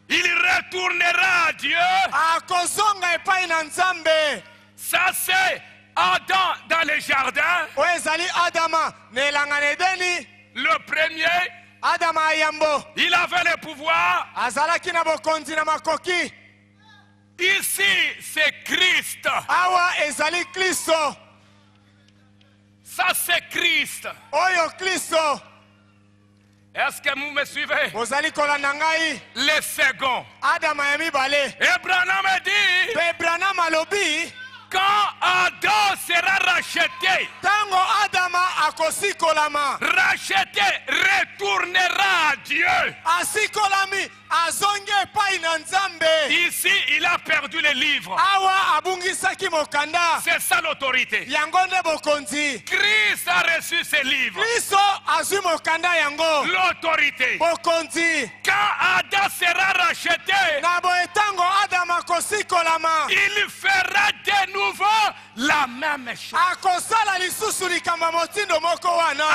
Il retournera à Dieu. Ça c'est Adam dans le jardin. Le premier, il avait le pouvoir. Ici, c'est Christ. Ça, c'est Christ. Est-ce que vous me suivez? Le second. Et Branham dit, quand Adam sera racheté, retournera à Dieu. Ici, il a perdu le livre. C'est ça l'autorité. Christ a reçu ce livre. L'autorité. Quand Adam sera racheté, il fera de nouveau la même chose.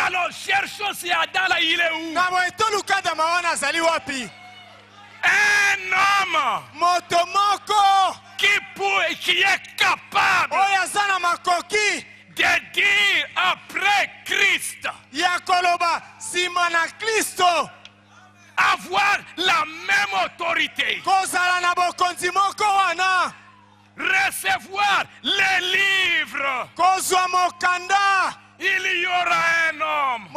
Alors cherchons si Adam là il est où? Un homme qui est capable de dire après Christ, avoir la même autorité, recevoir les livres. Il y aura un homme.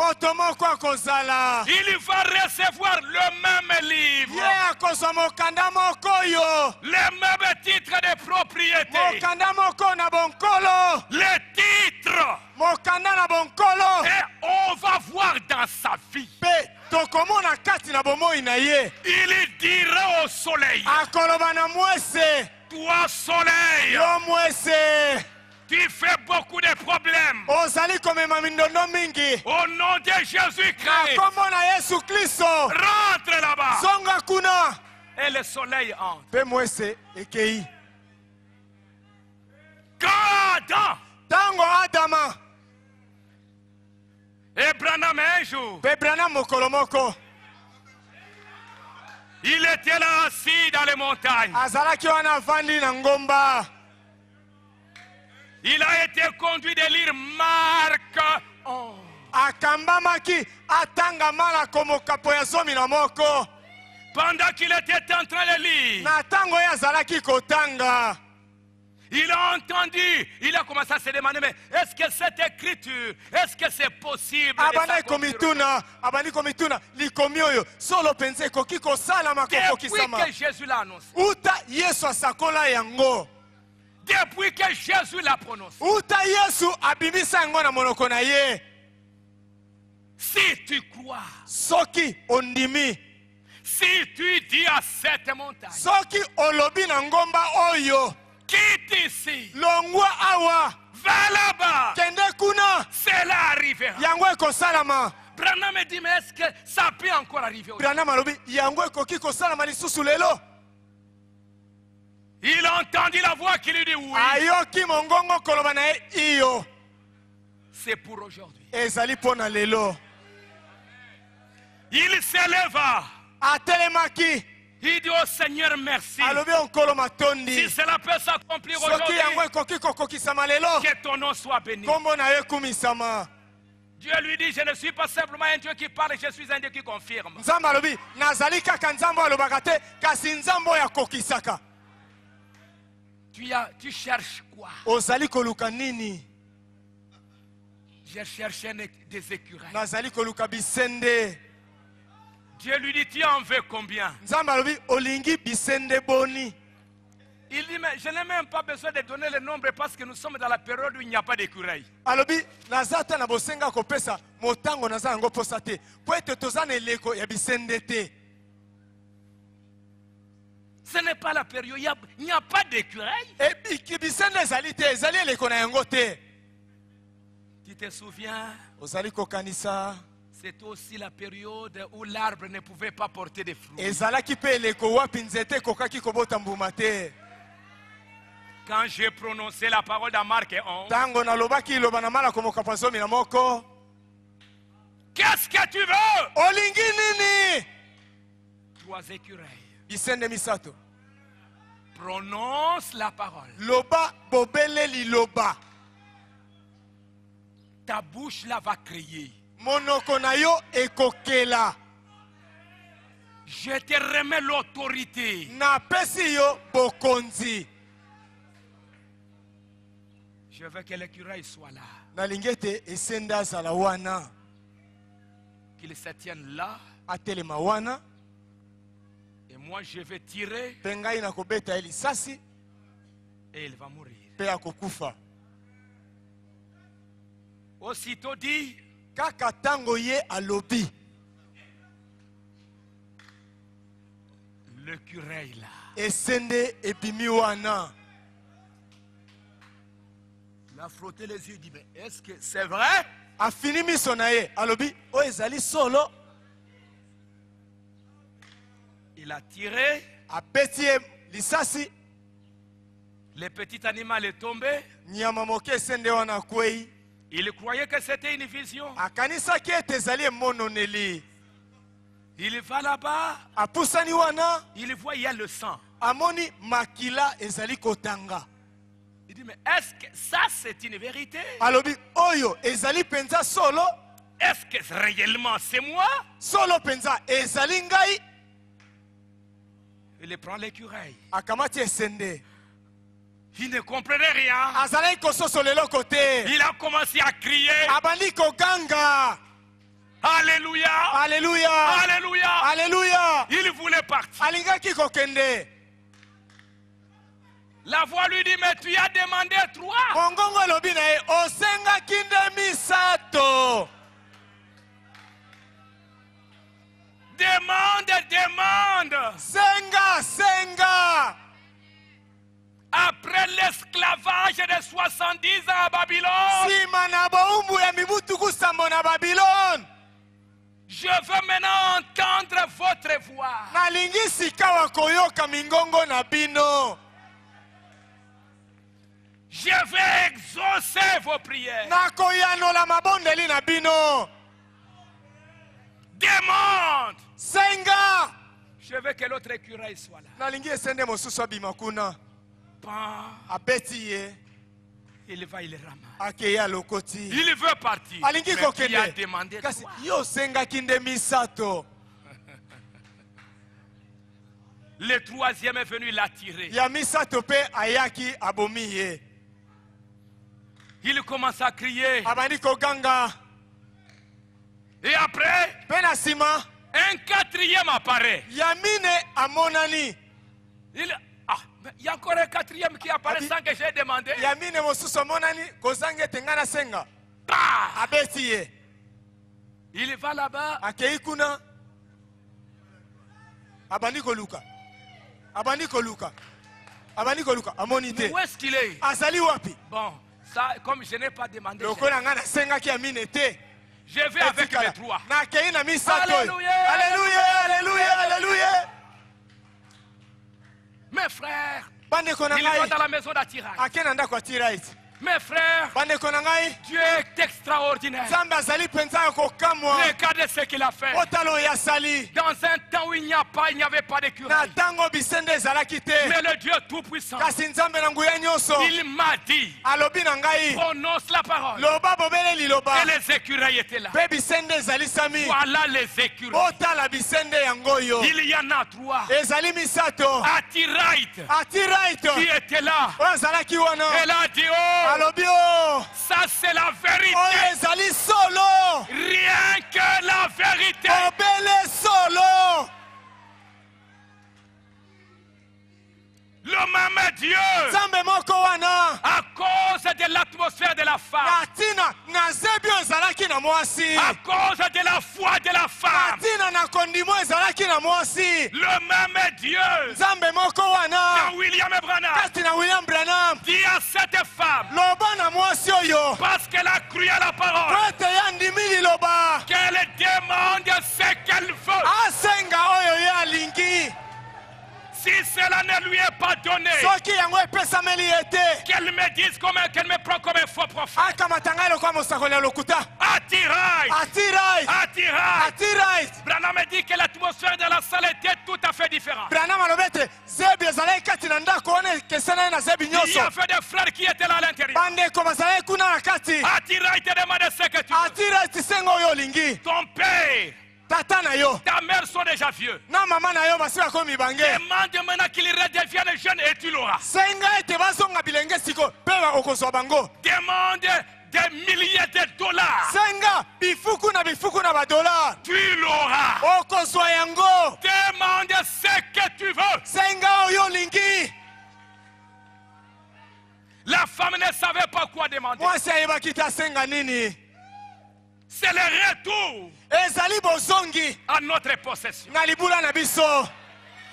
Il va recevoir le même livre. Le même titre de propriété. Le titre. Et on va voir dans sa vie. Il dira au soleil, toi soleil, tu fais beaucoup de problèmes. Au nom de Jésus-Christ, rentre là-bas. Et le soleil entre. Quand Adam et Branham un jour, il était là assis dans les montagnes. Il a été conduit de lire Marc 11. Pendant qu'il était en train de lire, il a entendu, il a commencé à se demander, mais est-ce que cette écriture, est-ce que c'est possible? Depuis que Jésus l'a annoncé. Depuis que Jésus l'a prononcé. Si tu crois, si tu dis à cette montagne, quitte ici, va là-bas, cela arrivera. Branham me dit, mais est-ce que ça peut encore arriver? Il a entendu la voix qui lui dit oui. C'est pour aujourd'hui. Il s'éleva. Il dit au Seigneur merci. Si cela peut s'accomplir aujourd'hui, que ton nom soit béni. Dieu lui dit, je ne suis pas simplement un Dieu qui parle, je suis un Dieu qui confirme. Tu cherches quoi? J'ai cherché des écureuils. Dieu lui dit, tu en veux combien? Il dit, mais je n'ai même pas besoin de donner le nombre parce que nous sommes dans la période où il n'y a pas d'écureuils. Ce n'est pas la période, il n'y a pas d'écureuil. Tu te souviens? C'était aussi la période où l'arbre ne pouvait pas porter de fruits. Quand j'ai prononcé la parole dans Marc 11, qu'est-ce que tu veux? 3 écureuils. Bisende misato. Prononce la parole. Loba bobele liloba. Ta bouche là va crier. Monoko na yo ekokela. Je te remets l'autorité. Na pesi yo bokonzi. Je veux que l'écureuil soit là. Na lingete esenda zala wana. Qu'il se tienne là. Atelema wana. Et moi je vais tirer. Pengai na kobeta elisasi. Et il va mourir. Pe akokufa. Aussitôt dit. Kaka tango ye alobi. L'écureuil là. Esende ebimi wana. Il a frotté les yeux, il dit, mais est-ce que c'est vrai? A fini misonaye. Alobi, o ezali solo. Il a tiré. A betie lisasi. Le petit animal est tombé. Nyama moke esende wana kwei. Il croyait que c'était une vision. Akanisa ki etezali mononeli. Il va là-bas. Apusani wana. Il voit il y a le sang. Amoni makila ezali kotanga. Il dit mais est-ce que ça c'est une vérité? Alobi oyo ezali penza solo. Est-ce que réellement c'est moi? Solo penza ezali ngai. Il prend l'écureuil. Akamati esende. Il ne comprenait rien. Azalai kososo lelo kote. Il a commencé à crier. Abandi koganga. Alléluia. Alléluia. Alléluia. Alléluia. Il voulait partir. Alingaki kokende. La voix lui dit mais tu as demandé 3. Mongongo lobi na e osenga kinde misato. Demande, demande. Senga, senga. Après l'esclavage de 70 ans à Babylone, si manabo umbu ya mibutu kusambo na Babylone, je veux maintenant entendre votre voix. Nalingi sikawa koyoka mingongo na bino. Je vais exaucer vos prières. Nakoyano la mabondeli na bino. Demande. Senga. Je veux que l'autre écureuil soit là. Nalingi esende mosusu bimakuna. Abeti il va, il ramasse. Akeya lokoti. Il veut partir. Alingi kokende. Il a demandé kasi yo senga kinde misato. Le 3e est venu l'attirer. Ya misato pe ayaki abomiye. Il commence à crier. Abandi koganga. Et après, penasima, un 4e apparaît. Yamine amonani. Il y a encore un 4e qui apparaît sans que j'ai demandé. Yamine mosusu monani kozange tengana senga. Abetiye. Il va là-bas. Akeikuna. Abandi koluka. Abandi koluka. Abandi koluka. Amonite. Où est-ce qu'il est? Azali wapi. Bon, ça comme je n'ai pas demandé. Lokona ngana senga ki Yamine te. Je vais avec les 3. Alléluia, alléluia, alléluia, alléluia. Mes frères, il va dans la maison d'attirage. Mes frères, Dieu est extraordinaire. Regardez ce qu'il a fait. Dans un temps où il n'y avait pas d'écureuil. Mais le Dieu Tout-Puissant, il m'a dit, prononce la parole. Et les écureuils étaient là. Voilà les écureuils. Il y en a 3. Attiraït qui était là. Elle a dit, oh, ça c'est la vérité. Rien que la vérité. Le même Dieu, à cause de l'atmosphère de la femme, à cause de la foi de la femme, le même Dieu, quand William Branham dit à cette femme, parce qu'elle a cru à la parole, qu'elle demande ce qu'elle veut. Si cela ne lui est pas donné, qu'elle me dise qu'elle me prend comme un faux prophète. Attirail, right. Branham dit que l'atmosphère de la salle était tout à fait différente. Il y avait des frères qui étaient là à l'intérieur. Attira, il te demande ce que tu veux. Ton père, ta mère sont déjà vieux. Demande maintenant qu'ils redeviennent jeunes et tu l'auras. Demande des milliers de dollars. Tu l'auras. Demande ce que tu veux. La femme ne savait pas quoi demander. C'est le retour à notre possession.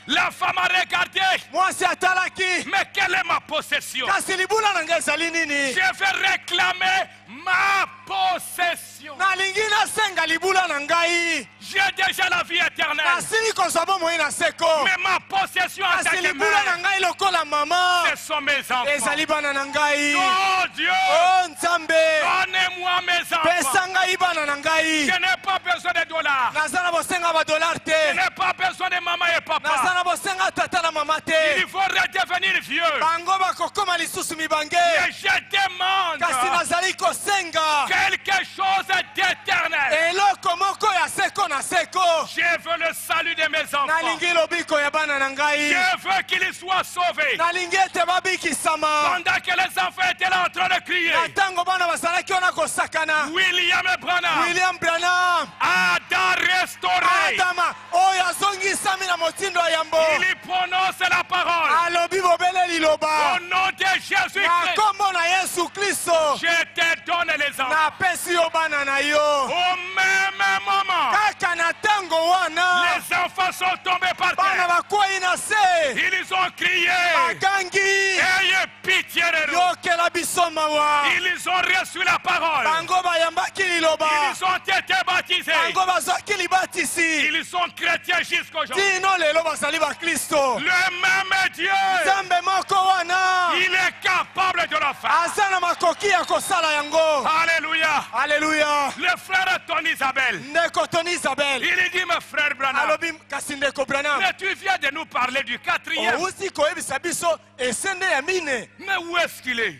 La femme a regardé. Mais quelle est ma possession? Je vais réclamer ma possession. J'ai déjà la vie éternelle. Mais ma possession en tant que mère, ce sont mes enfants. Oh Dieu, donnez-moi mes enfants. Je n'ai pas besoin de dollars. Je n'ai pas besoin de maman et papa. Il faut redevenir vieux. Mais je demande quelque chose d'éternel. Je veux le salut de mes enfants. Je veux qu'ils soient sauvés. Pendant que les enfants étaient là en train de crier, William Branham a restauré. Il prononce la parole. Au nom de Jésus-Christ, je te donne les enfants. Au même moment, les enfants sont tombés par terre. Ils ont crié, ayez pitié de nous. Ils ont reçu la parole. Ils ont été baptisés. Ils sont chrétiens jusqu'aujourd'hui. Le même Dieu, il est capable de le faire. Alléluia. Alléluia. Le frère Tony Isabelle, il dit, mon frère Branham, mais tu viens de nous parler du quatrième. Mais où est-ce qu'il est?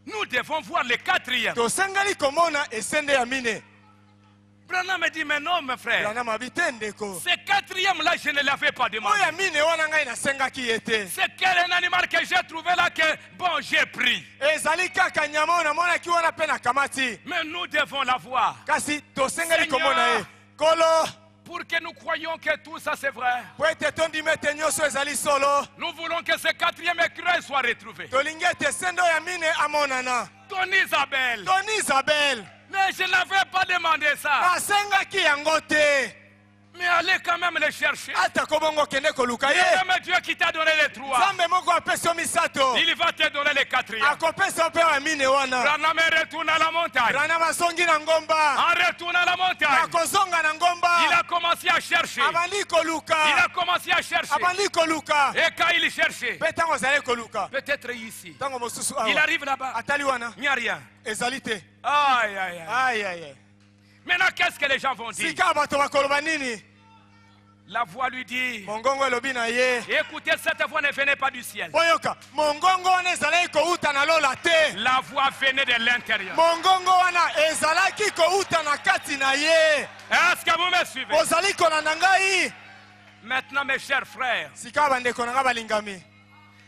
Nous devons voir le quatrième. Branham me dit, mais non, mon frère. Ce quatrième-là, je ne l'avais pas demandé. C'est quel animal que j'ai trouvé là que, bon, j'ai pris. Mais nous devons l'avoir. Seigneur, pour que nous croyions que tout ça c'est vrai. Nous voulons que ce quatrième écureuil soit retrouvé. Tony Isabelle. Mais je n'avais pas demandé ça. Mais allez quand même le chercher. Le même Dieu qui t'a donné les trois, il va te donner les quatrième. Branham retourne à la montagne. En retournant à la montagne, il a commencé à chercher. Et quand il cherchait, peut-être ici, il arrive là-bas, il n'y a rien. Aïe, aïe, aïe. Maintenant, qu'est-ce que les gens vont dire? La voix lui dit, écoutez, cette voix ne venait pas du ciel. La voix venait de l'intérieur. Est-ce que vous me suivez? Maintenant, mes chers frères,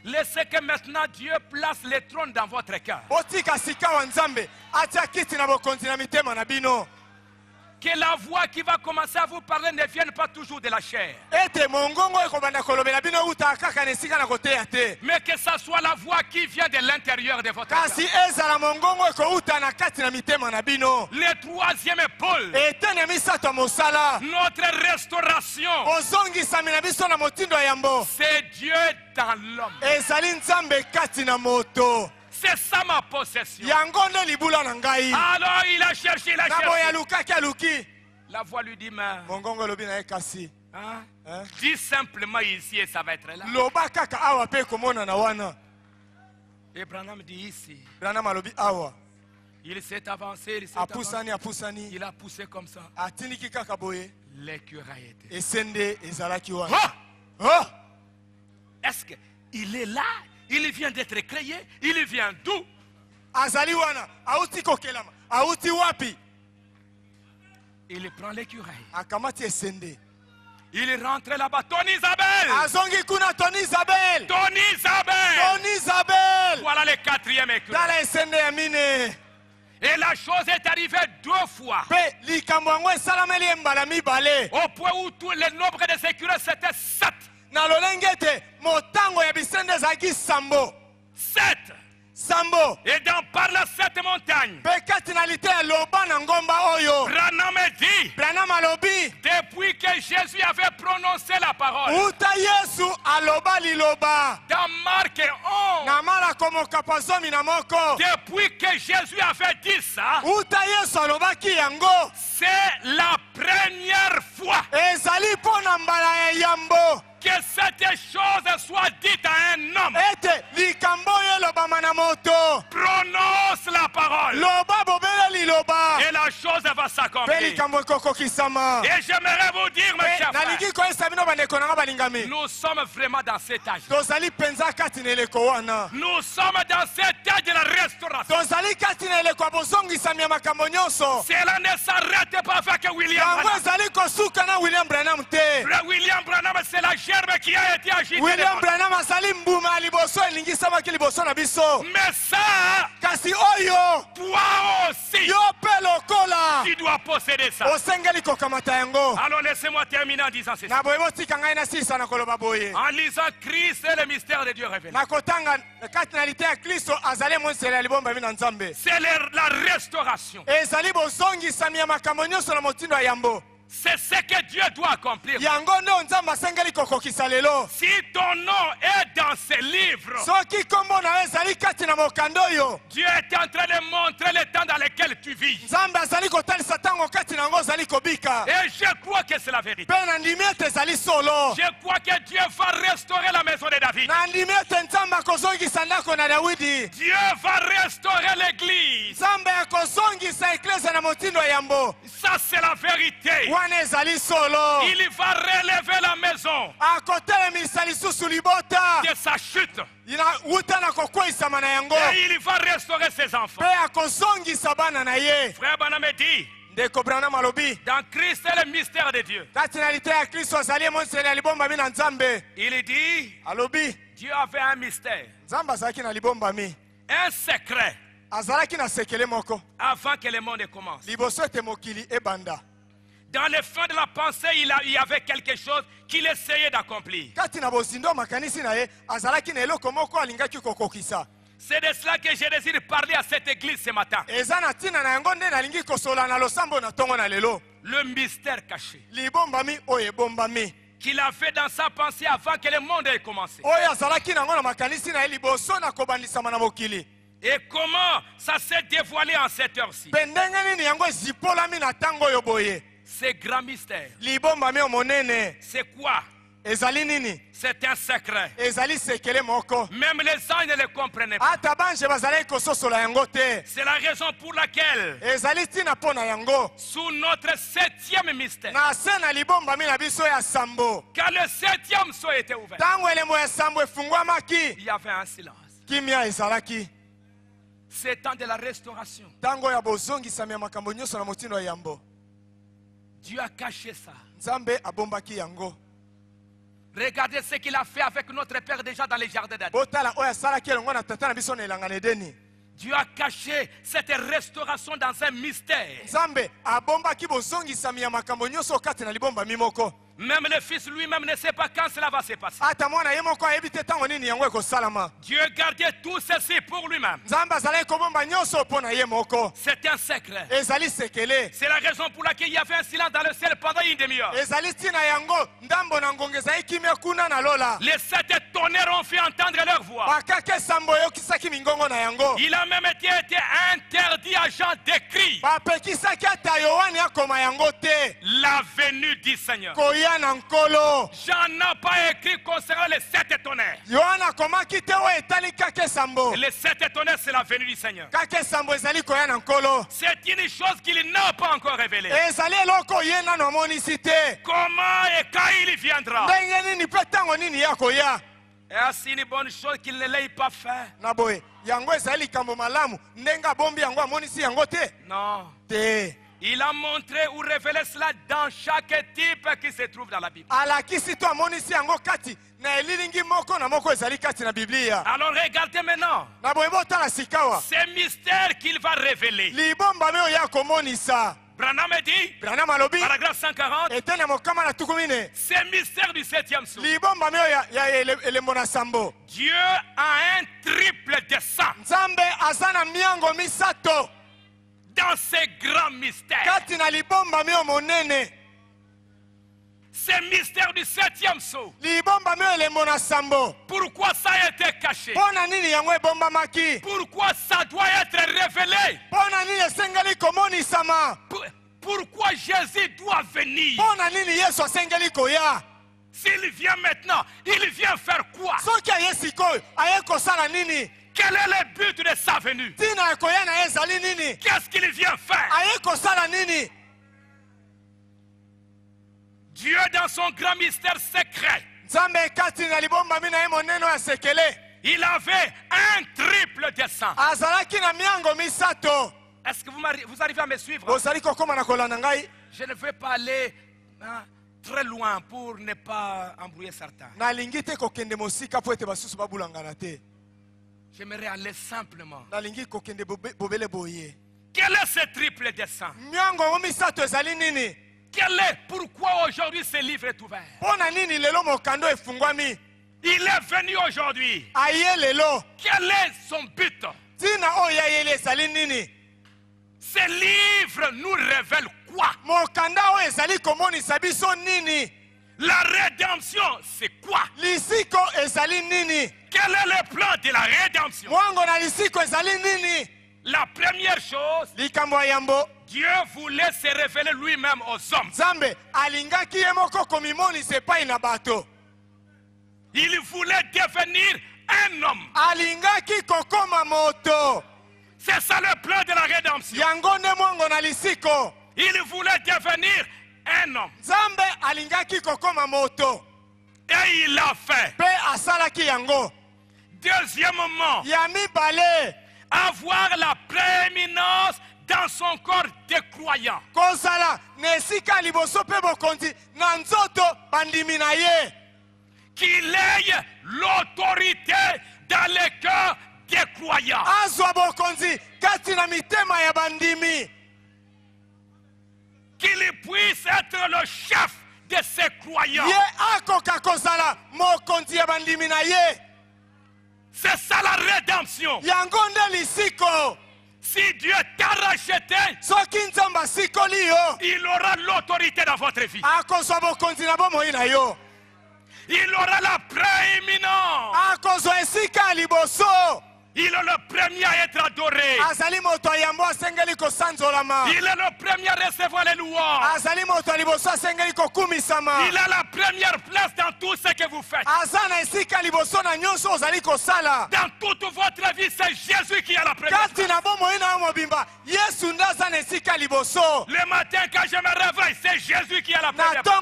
laissez que maintenant Dieu place le trône dans votre cœur. Que la voix qui va commencer à vous parler ne vienne pas toujours de la chair. Mais que ce soit la voix qui vient de l'intérieur de votre cœur. Le troisième pôle, notre restauration, c'est Dieu dans l'homme. C'est ça ma possession. Alors il a cherché, La voix lui dit, mais dis simplement ici et ça va être là. Et Branham dit ici. Il s'est avancé, il s'est avancé. Il a poussé comme ça. L'écureuil était. Est-ce qu'il est là? Il vient d'être créé. Il vient d'où? Il prend l'écureuil. Il est rentré là-bas. Tony Isabelle. Tony Isabelle. Voilà le quatrième écureuil. Et la chose est arrivée 2 fois. Au point où tout le nombre de écureuils c'était 7. 7. Sambo. Et dans par la 7 montagnes. Branham dit. Depuis que Jésus avait prononcé la parole. Dans Marc 11. Depuis que Jésus avait dit ça. C'est la première fois. Que cette chose soit dite à un homme. Prononce la parole. Et la chose va s'accomplir. Et j'aimerais vous dire, mes chers frères, nous sommes vraiment dans cet âge. Nous sommes dans cet âge de la restauration. Cela ne s'arrête pas avec William Branham. William Branham, c'est la gerbe qui a été agitée. Mais ça, toi aussi, tu dois posséder ça. Alors laissez-moi terminer en disant ceci. En lisant Christ et le mystère de Dieu révélé. C'est la restauration. C'est ce que Dieu doit accomplir. Si ton nom est dans ce livre, Dieu est en train de montrer le temps dans lequel tu vis. Et je crois que c'est la vérité. Je crois que Dieu va restaurer la maison de David. Dieu va restaurer l'église. Ça c'est la vérité. Il va relever la maison de sa chute. Et il va restaurer ses enfants. Frère Branham dit, dans Christ et le mystère de Dieu, il dit, Dieu avait un mystère, un secret, avant que le monde commence. Dans le fond de la pensée, il y avait quelque chose qu'il essayait d'accomplir. C'est de cela que je désire parler à cette église ce matin. Le mystère caché qu'il a fait dans sa pensée avant que le monde ait commencé. Et comment ça s'est dévoilé en cette heure-ci? C'est grand mystère. C'est quoi? C'est un secret. Même les anges ne le comprenaient pas. C'est la raison pour laquelle, sous notre 7e mystère, quand le 7e sceau était ouvert, il y avait un silence. C'est temps de la restauration. Dieu a caché ça. Regardez ce qu'il a fait avec notre Père déjà dans les jardins d'Éden. Dieu a caché cette restauration dans un mystère. Même le Fils lui-même ne sait pas quand cela va se passer. Dieu gardait tout ceci pour lui-même. C'est un secret. C'est la raison pour laquelle il y avait un silence dans le ciel pendant une demi-heure. Les 7 tonnerres ont fait entendre leur voix. Il a même été interdit à Jean d'écrire la venue du Seigneur. Jean n'a pas écrit concernant les 7 tonnerres. Les 7 tonnerres, c'est la venue du Seigneur. C'est une chose qu'il n'a pas encore révélée. Comment et quand il viendra. Et c'est une bonne chose qu'il ne l'ait pas fait. Non. Il a montré ou révélé cela dans chaque type qui se trouve dans la Bible. Alors regardez maintenant. C'est mystère qu'il va révéler. Branham dit, paragraphe 140, c'est mystère du 7e sceau. Dieu a un triple dessein dans ces grands mystères. C'est mystère du 7e sceau. Pourquoi ça a été caché? Pourquoi ça doit être révélé? Pourquoi Jésus doit venir? S'il vient maintenant, il vient faire quoi? Quel est le but de sa venue? Qu'est-ce qu'il vient faire? Dieu, dans son grand mystère secret, il avait un triple dessein. Est-ce que vous arrivez à me suivre? Je ne veux pas aller très loin pour ne pas embrouiller certains. J'aimerais aller simplement. Quel est ce triple dessein? Pourquoi aujourd'hui ce livre est ouvert? Il est venu aujourd'hui. Quel est son but? Ce livre nous révèle quoi? La rédemption, c'est quoi? Quel est le plan de la rédemption? La première chose, Dieu voulait se révéler lui-même aux hommes. Il voulait devenir un homme. C'est ça le plan de la rédemption. Il voulait devenir un homme. Et il l'a fait. Deuxièmement, avoir la prééminence dans son corps de croyant. Qu'il ait l'autorité dans les cœurs des croyants. Qu'il puisse être le chef de ces croyants. C'est ça la rédemption. Si Dieu t'a racheté, il aura l'autorité dans votre vie. Il aura la prééminence. Il est le premier à être adoré. Il est le premier à recevoir les louanges. Il a la première place dans tout ce que vous faites. Dans toute votre vie, c'est Jésus qui a la première place. Le matin, quand je me réveille, c'est Jésus qui a la première place.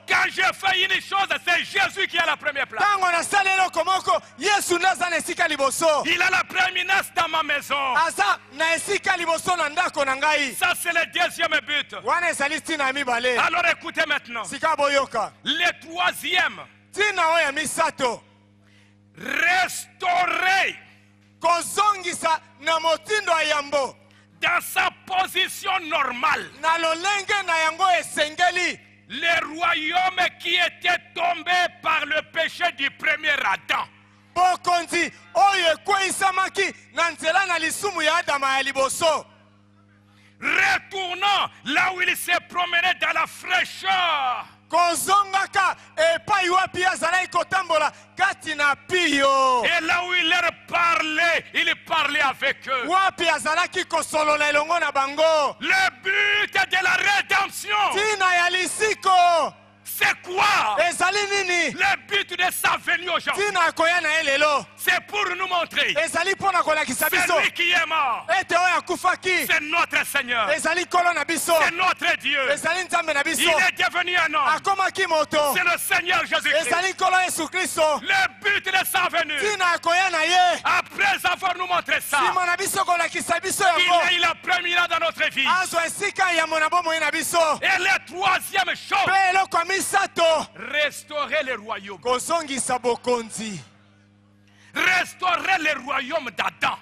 Quand je fais une chose, c'est Jésus qui a la première place. Il a la prééminence dans ma maison. Ça, c'est le deuxième but. Alors écoutez maintenant. Le troisième. Restaurer dans sa position normale le royaume qui était tombé par le péché du premier Adam. Retournant là où il s'est promené dans la fraîcheur. Et là où il leur parlait, il parlait avec eux. Le but de la rédemption. C'est quoi le but de sa venue aujourd'hui? C'est pour nous montrer celui qui est mort. C'est notre Seigneur. C'est notre Dieu. Il est devenu un homme. C'est le Seigneur Jésus-Christ. Le but de sa venue, après avoir nous montré ça, il est la première dans notre vie. Et la troisième chose, restaurer le royaume. Restaurer le royaume d'Adam.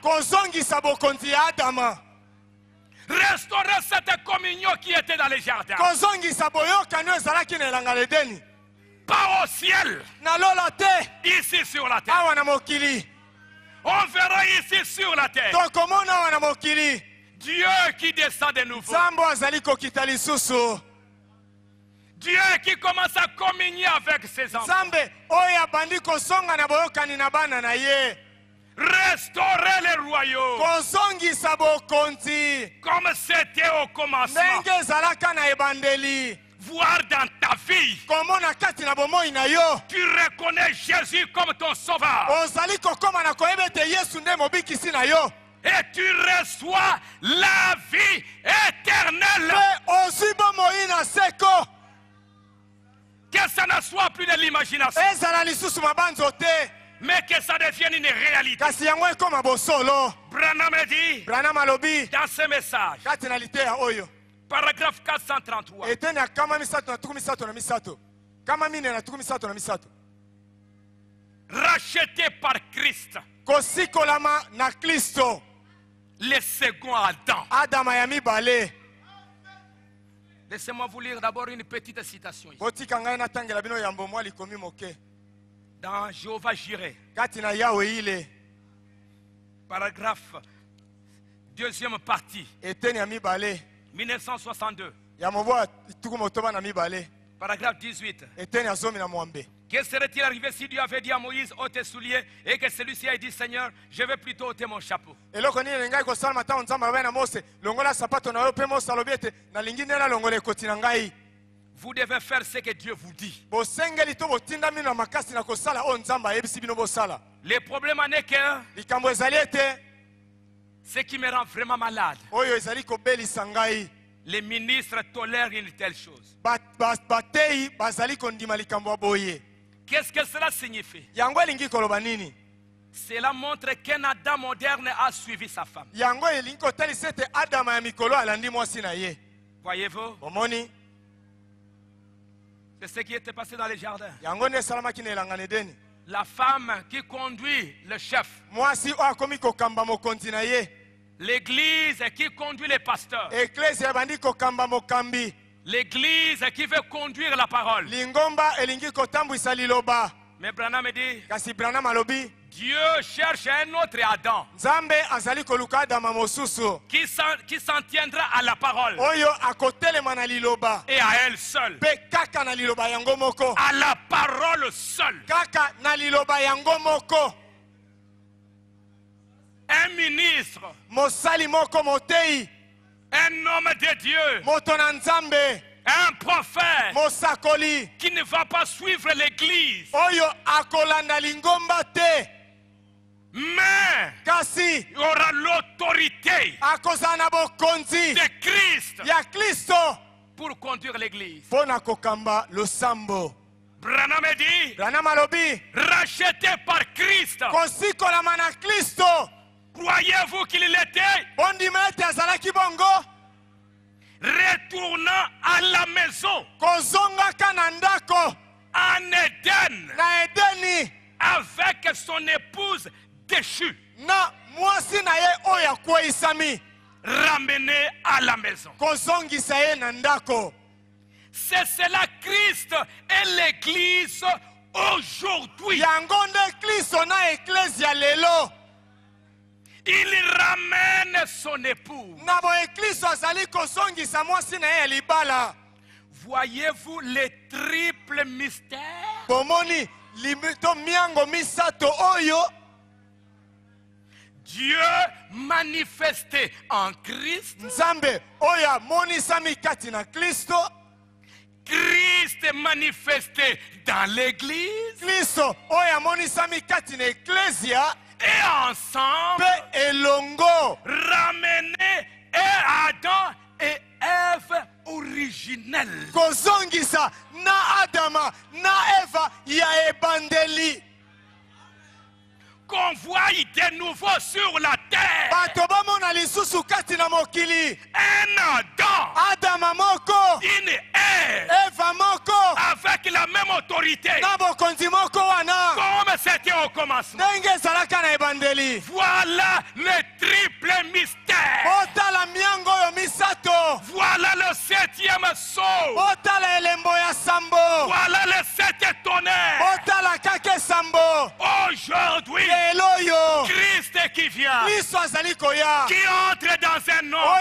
Restaurer cette communion qui était dans les jardins. Pas au ciel, ici sur la terre. On verra ici sur la terre Dieu qui descend de nouveau. Dieu qui commence à communier avec ses enfants. Restaurer le royaume comme c'était au commencement. Voir dans ta vie, tu reconnais Jésus comme ton sauveur. Et tu reçois la vie éternelle. Que ça ne soit plus de l'imagination, mais que ça devienne une réalité. Branham dit dans ce message, paragraphe 433, racheté par Christ, le second Adam. Laissez-moi vous lire d'abord une petite citation ici. Dans Jéhovah Jireh, paragraphe deuxième partie, 1962, paragraphe 18. Que serait-il arrivé si Dieu avait dit à Moïse, ôte tes souliers, et que celui-ci ait dit, Seigneur, je vais plutôt ôter mon chapeau? Vous devez faire ce que Dieu vous dit. Le problème n'est qu'un, ce qui me rend vraiment malade, les ministres tolèrent une telle chose. Qu'est-ce que cela signifie? Cela montre qu'un Adam moderne a suivi sa femme. Voyez-vous? C'est ce qui était passé dans les jardins. La femme qui conduit le chef. L'église qui conduit les pasteurs. L'église qui veut conduire la parole. Mais Branham dit, Dieu cherche un autre Adam qui s'en tiendra à la parole et à elle seule, à la parole seule. Un ministre, un homme de Dieu, un prophète qui ne va pas suivre l'église, mais il aura l'autorité de Christ pour conduire l'église. Branham dit, racheté par Christ. Croyez-vous qu'il l'était? Retournant à la maison en Éden avec son épouse déchue, ramené à la maison. C'est cela Christ et l'église aujourd'hui. Il ramène son épouse. Voyez-vous le triple mystère? Dieu manifesté en Christ. Nzambe oya monisami kati na Kristo. Christ manifesté dans l'église. Kristo oya monisami kati na ecclesia. Et ensemble, pe elongo ramener Adam et Ève originels. Kozongisa na Adama na Eva ya ebandeli. Qu'on voit de nouveau sur la terre. Un Adam, une Ève, avec la même autorité, comme c'était au commencement. Voilà le triple mystère. Voilà le septième saut. Voilà le sept tonnerres. Aujourd'hui, Christ qui vient, qui entre dans un homme,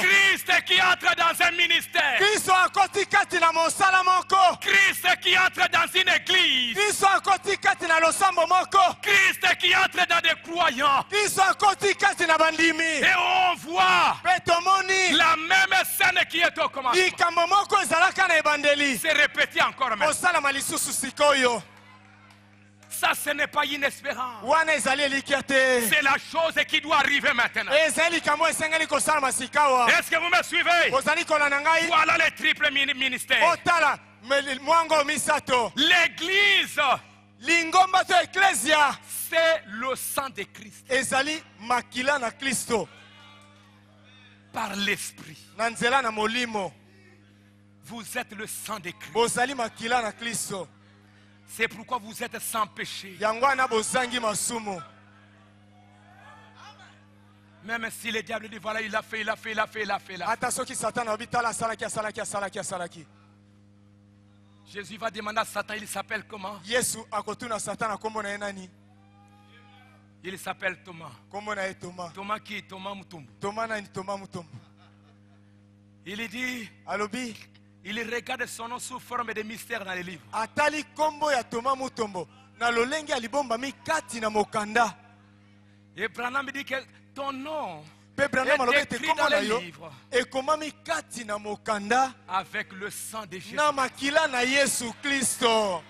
Christ qui entre dans un ministère, Christ qui entre dans une église, Christ qui entre dans des croyants, et on voit la même scène qui est au commencement. C'est répété encore maintenant. Ça, ce n'est pas une espérance. C'est la chose qui doit arriver maintenant. Est-ce que vous me suivez? Voilà le triple ministère. L'église, c'est le sang de Christ. Par l'esprit. Vous êtes le sang de Christ. C'est pourquoi vous êtes sans péché. Même si le diable dit voilà, il a fait. Jésus va demander à Satan, il s'appelle comment? Il s'appelle Thomas. Thomas qui? Thomas Mutumbu. Il dit, il regarde son nom sous forme de mystère dans les livres. Atali kombo ya Thomas Mutombo na lolenge alibomba mikati na mokanda. Et Branham dit que ton nom est écrit dans les livres. Et comment mikati na mokanda avec le sang de Jésus. Na makila na Yesu Kristo.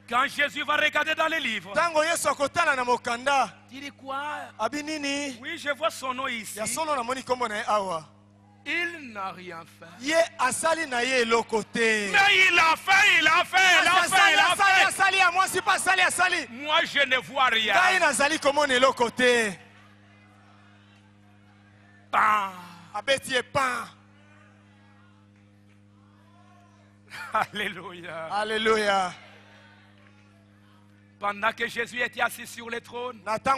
Quand Jésus va regarder dans les livres, tango Yesu akotala na mokanda. Il dit quoi? Abinini? Oui, je vois son nom ici. Ya sono na moni kombo na awa. Il n'a rien fait. Ye asali na ye lokote. Mais il a fait. Asali à moi si pas asali. Moi je ne vois rien. Kai na zali komone lokote. Pan. Abeti pan. Alléluia. Alléluia. Pendant que Jésus était assis sur le trône, Satan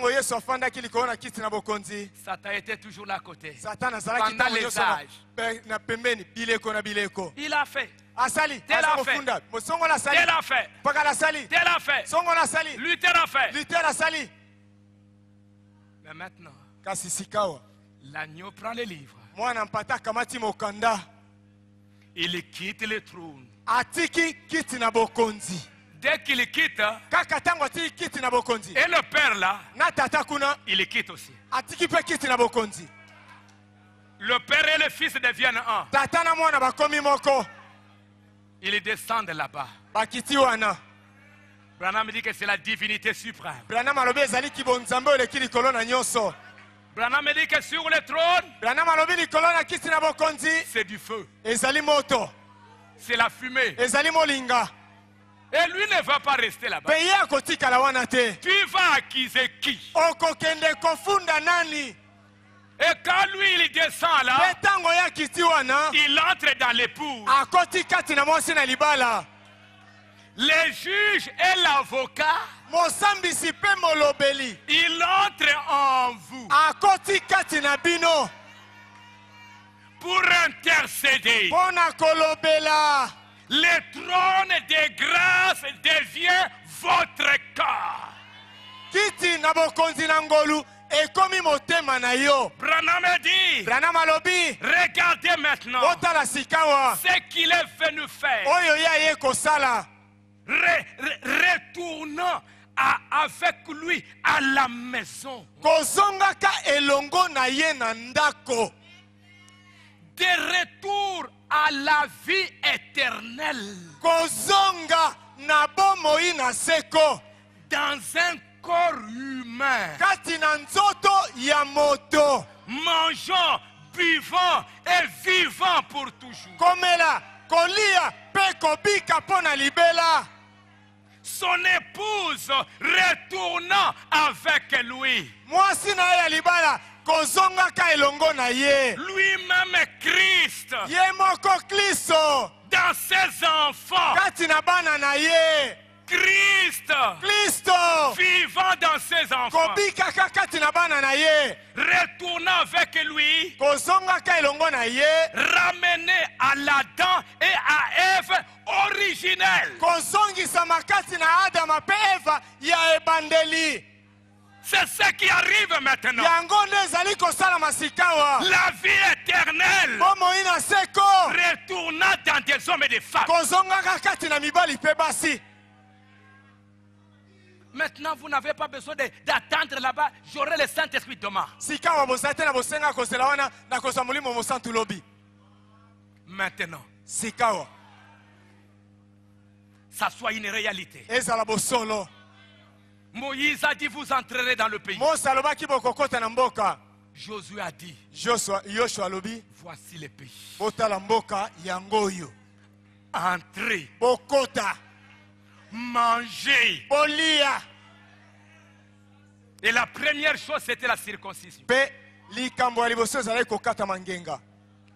était toujours là à côté. Pendant les âges, il a fait. Tel a fait. Tel a fait. Tel a fait. Luther a fait. Mais maintenant, l'agneau prend le livre. Il quitte le trône. Dès qu'il quitte, et le père là, il quitte aussi. Le père et le fils deviennent un. Ils descendent là-bas. Branham dit que c'est la divinité suprême. Branham dit que sur le trône, c'est du feu. C'est la fumée. Et lui ne va pas rester là-bas. Tu vas accuser qui? Et quand lui il descend là, il entre dans l'épouse. Les juges et l'avocat, il entre en vous pour intercéder. Le trône de grâce devient votre corps. Branham dit, regardez maintenant ce qu'il est venu faire. Retournons avec lui à la maison. Kozongaka elongo na ye na ndako. De retour à la vie éternelle. Kozonga na bomoi na seko. Dans un corps humain. Kati na nzoto ya moto. Mangeant, buvant et vivant pour toujours. Komela, kolia, pe kobika pona libela. Son épouse retournant avec lui. Mwasi na ya libala, kozonga ka elongo na ye. Lui-même Christ. Ye moko Kristo. Dans ses enfants. Kati na bana na ye. Christ. Kristo. Vivant dans ses enfants. Kobika ka kati na bana na ye. Retournant avec lui. Kozonga ka elongo na ye. Ramené à l'Adam et à Ève originelle. Kozongisa makati na Adama pe Eva ya ebandeli. C'est ce qui arrive maintenant. Yango nezali kosala masikawa. La vie éternelle. Bomoi na seko. Retournant dans des hommes et des femmes. Kozonga ka kati na mibali pe basi. Maintenant, vous n'avez pas besoin d'attendre là-bas. J'aurai le Saint-Esprit demain. Maintenant, ça soit une réalité. Moïse a dit, vous entrerez dans le pays. Josué a dit, voici le pays. Entrez. Manger. Et la première chose, c'était la circoncision.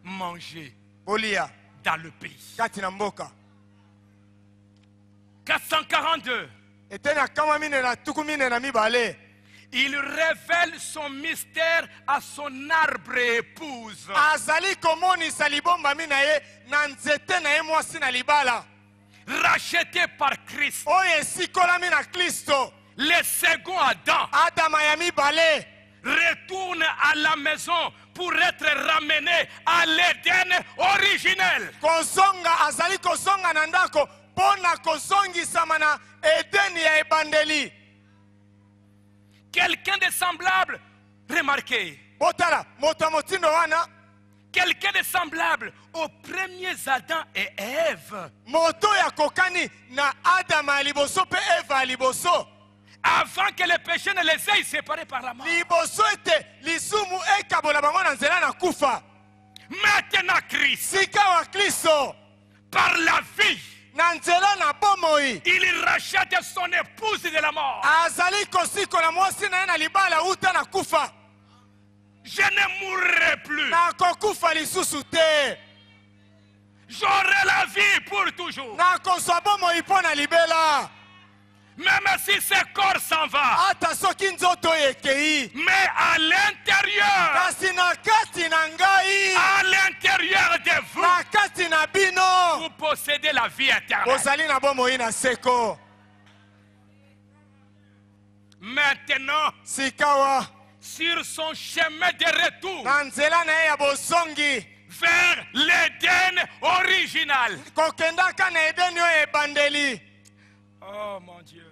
Manger dans le pays. 442. Il révèle son mystère à son arbre épouse. Racheté par Christ. Le second Adam retourne à la maison pour être ramené à l'Éden originel. Quelqu'un de semblable, remarquez. Quelqu'un de semblable aux premiers Adam et Ève. Avant que le péché ne les ait séparés par la mort. Maintenant Christ. Par la vie. Il rachète son épouse de la mort. Je ne mourrai plus. J'aurai la vie pour toujours. Même si ce corps s'en va. Mais à l'intérieur. À l'intérieur de vous. Vous possédez la vie éternelle. Maintenant. Sur son chemin de retour vers l'Éden original. Oh mon Dieu.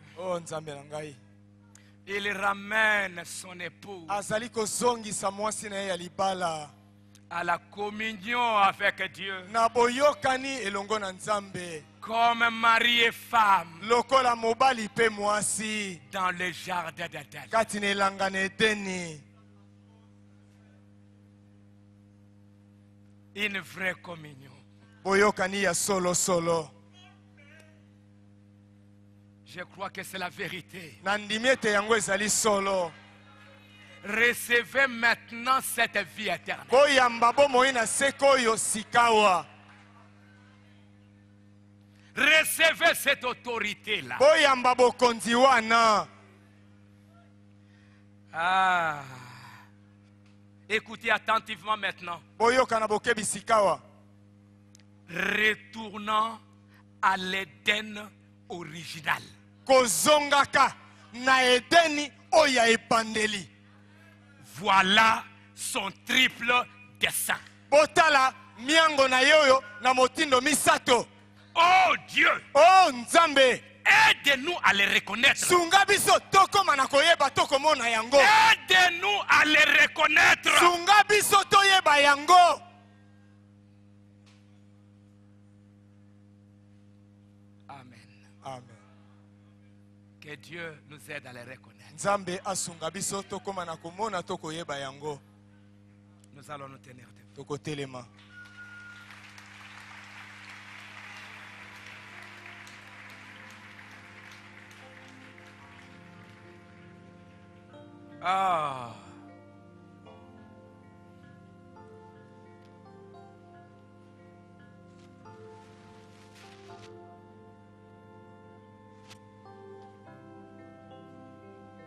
Il ramène son épouse à la communion avec Dieu. Comme mari et femme dans le jardin d'Éden. Une vraie communion. Je crois que c'est la vérité. Recevez maintenant cette vie éternelle. Recevez cette autorité-là. Ah. Écoutez attentivement maintenant. Retournant à l'Éden original. Voilà son triple dessein. Oh Dieu! Oh Nzambe! Aide-nous à les reconnaître. Aide-nous à les reconnaître. Amen. Amen. Que Dieu nous aide à les reconnaître. Nous allons nous tenir debout. Ah.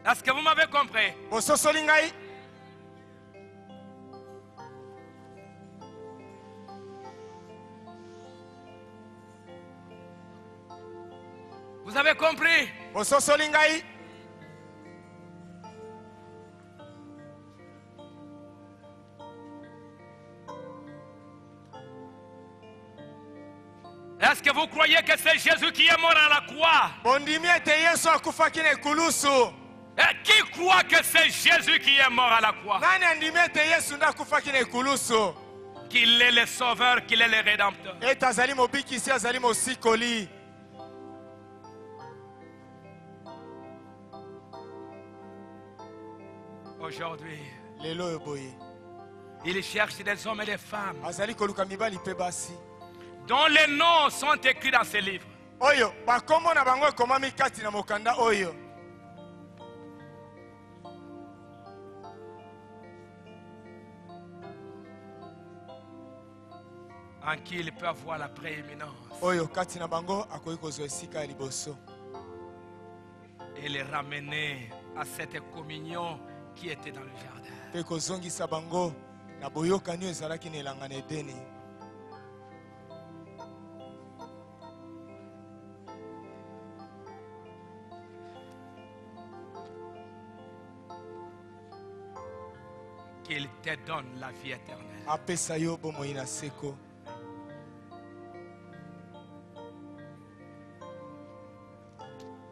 Est-ce que vous m'avez compris? Vous avez compris? Est-ce que vous croyez que c'est Jésus qui est mort à la croix? Et qui croit que c'est Jésus qui est mort à la croix? Qu'il est le sauveur, qu'il est le rédempteur. Aujourd'hui, il cherche des hommes et des femmes dont les noms sont écrits dans ce livre. En qui il peut avoir la prééminence et les ramener à cette communion qui était dans le jardin. Qu'il te donne la vie éternelle.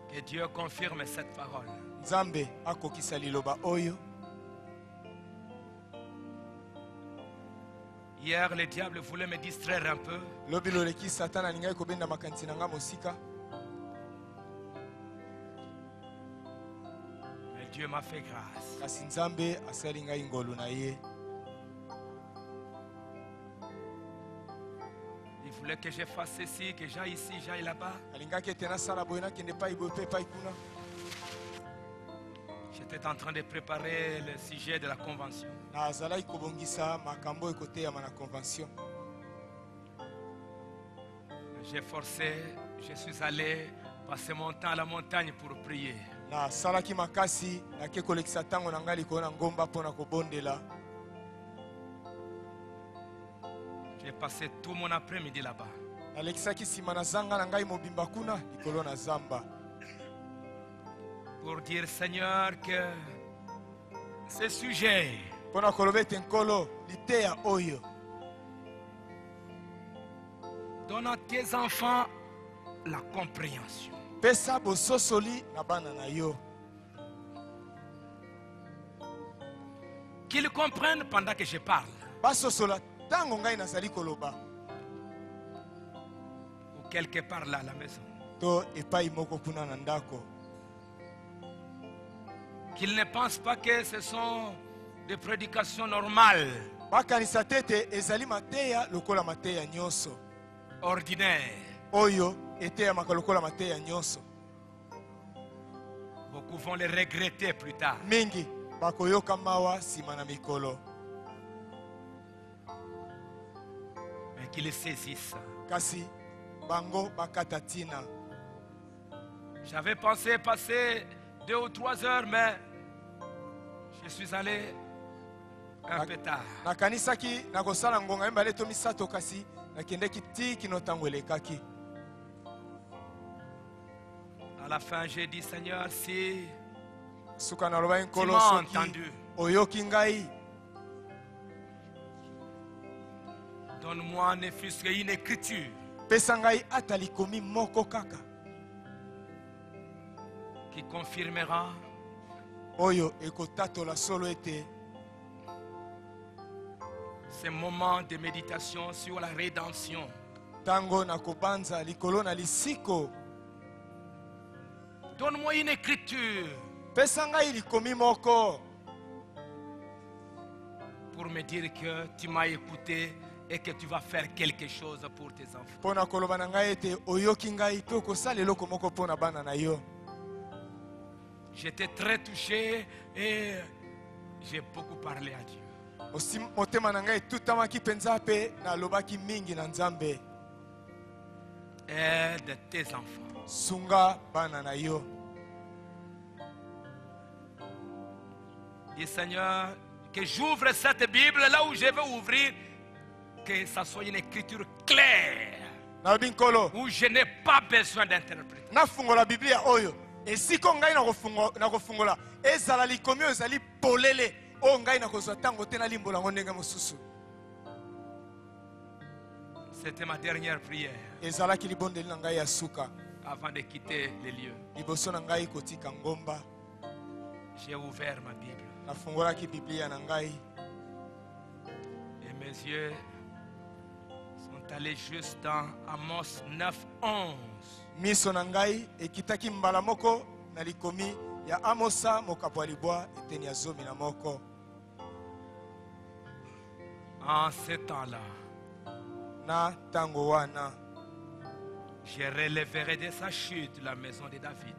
Que Dieu confirme cette parole. Hier, le diable voulait me distraire un peu. Mais Dieu m'a fait grâce. Il voulait que je fasse ceci, que j'aille ici, j'aille là-bas. J'étais en train de préparer le sujet de la convention. J'ai forcé, je suis allé passer mon temps à la montagne pour prier. J'ai passé tout mon après-midi là-bas. Pour dire, Seigneur, que ce sujet donne à tes enfants la compréhension. Qu'ils comprennent pendant que je parle. Ou quelque part là à la maison. Qu'ils ne pensent pas que ce sont des prédications normales, ordinaires. Beaucoup vont les regretter plus tard. Mais qu'ils saisissent. J'avais pensé passer 2 ou 3 heures, mais je suis allé un peu tard. À la fin, j'ai dit, Seigneur, si tu m'as entendu, donne-moi ne fût-ce qu'une écriture qui confirmera oyo ekotatola solo ete ces moments de méditation sur la rédemption. Tango na kobanza likolo na lisiko. Donne-moi une écriture pesa ngai likomi moko pour me dire que tu m'as écouté et que tu vas faire quelque chose pour tes enfants. Pona koloba na ngai ete oyoki ngai to kosala eloko moko pona bana na yo. J'étais très touché et j'ai beaucoup parlé à Dieu. Osi motema na ngai tutamaki penza pe na lobaki mingi na Nzambe. Aide tes enfants. Sunga bana na yo. Dis Seigneur, que j'ouvre cette Bible là où je vais ouvrir, que ça soit une écriture claire, où je n'ai pas besoin d'interpréter. Na fungola Biblia oyo. Esiko ngai na kofungola ezala likomi ezali polele o ngai na kozwa tango te na limbola ngondenga mosusu. C'était ma dernière prière Ezala ki libondeli na ngai ya suka avant de quitter les lieux. liboso na ngai kotika ngomba. J'ai ouvert ma Bible Na fungola ki Biblia na ngai et mes yeux sont allés juste dans Amos 9:11. miso na ngai ekitaki mbala moko na likomi ya Amosa mokapo ya libwa eteni ya zomi na moko. En ce temps-là, Na tango wana je relèverai de sa chute la maison de David.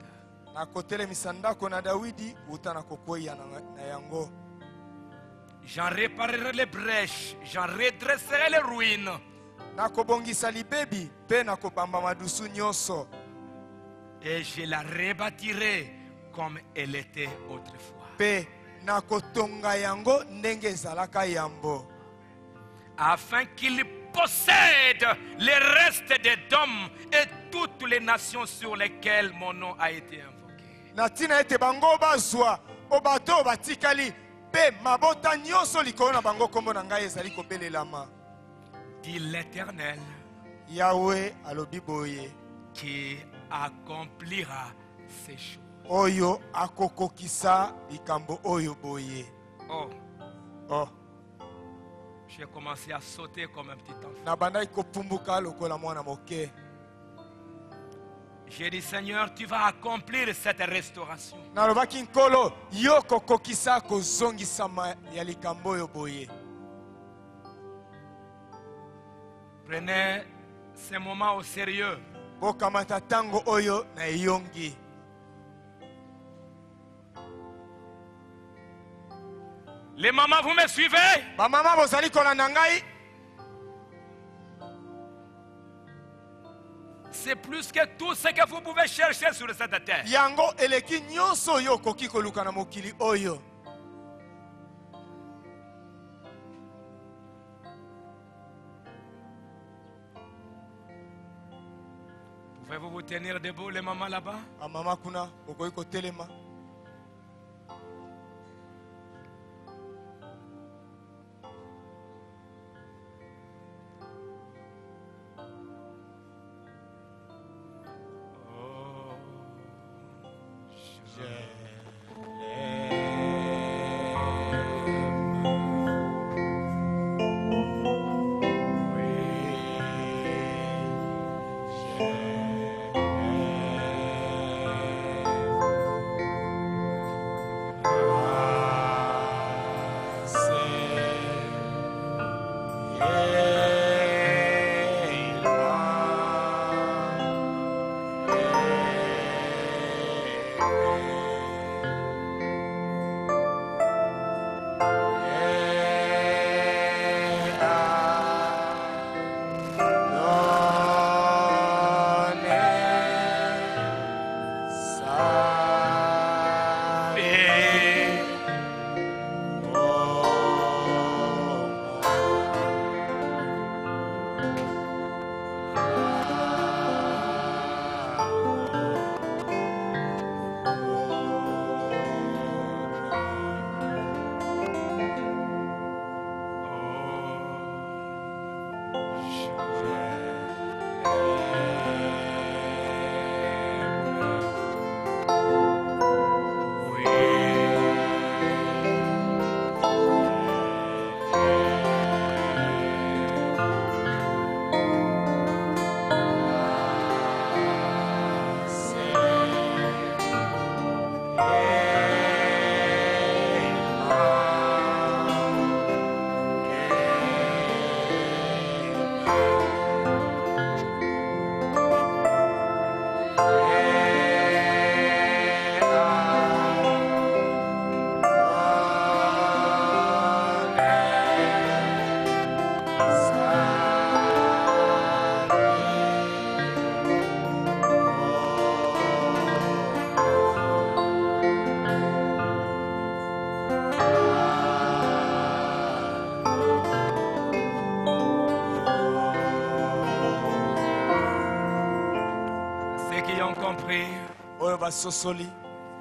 na kotelemisa ndako na Dawidi uta na kokwea na yango. J'en réparerai les brèches, j'en redresserai les ruines. Na kobongisa libebi pe na kobamba madusu nyonso. Et je la rebâtirai comme elle était autrefois. Pe na kotonga yango ndenge ezalaka yambo. Afin qu'il possède les restes des dômes et toutes les nations sur lesquelles mon nom a été invoqué. Na tina ete bango bazwa o bato batikali pe mabota nyonso likolo na bango kombo na ngai ezali kobelelama. Dit l'Éternel, Yahweh alobi boye qui accomplira ces choses. oyo akokokisa likambo oyo boye. Oh, Oh, j'ai commencé à sauter comme un petit enfant. na bandai kopumbuka lokola mwana moke. J'ai dit, Seigneur, tu vas accomplir cette restauration. Nalobaki nkolo yo kokokisa kozongisama ya likambo oyo boye. Prenez ces moments au sérieux. Bokamata tango oyo na eyongi. Les mamans, vous me suivez? Ba mama bozali kolanda ngai. C'est plus que tout ce que vous pouvez chercher sur cette terre. Yango eleki nyonso oyo okoki koluka na mokili oyo. Pouvez-vous vous tenir debout, les mamans là-bas? Ba mama kuna okoki kotelema.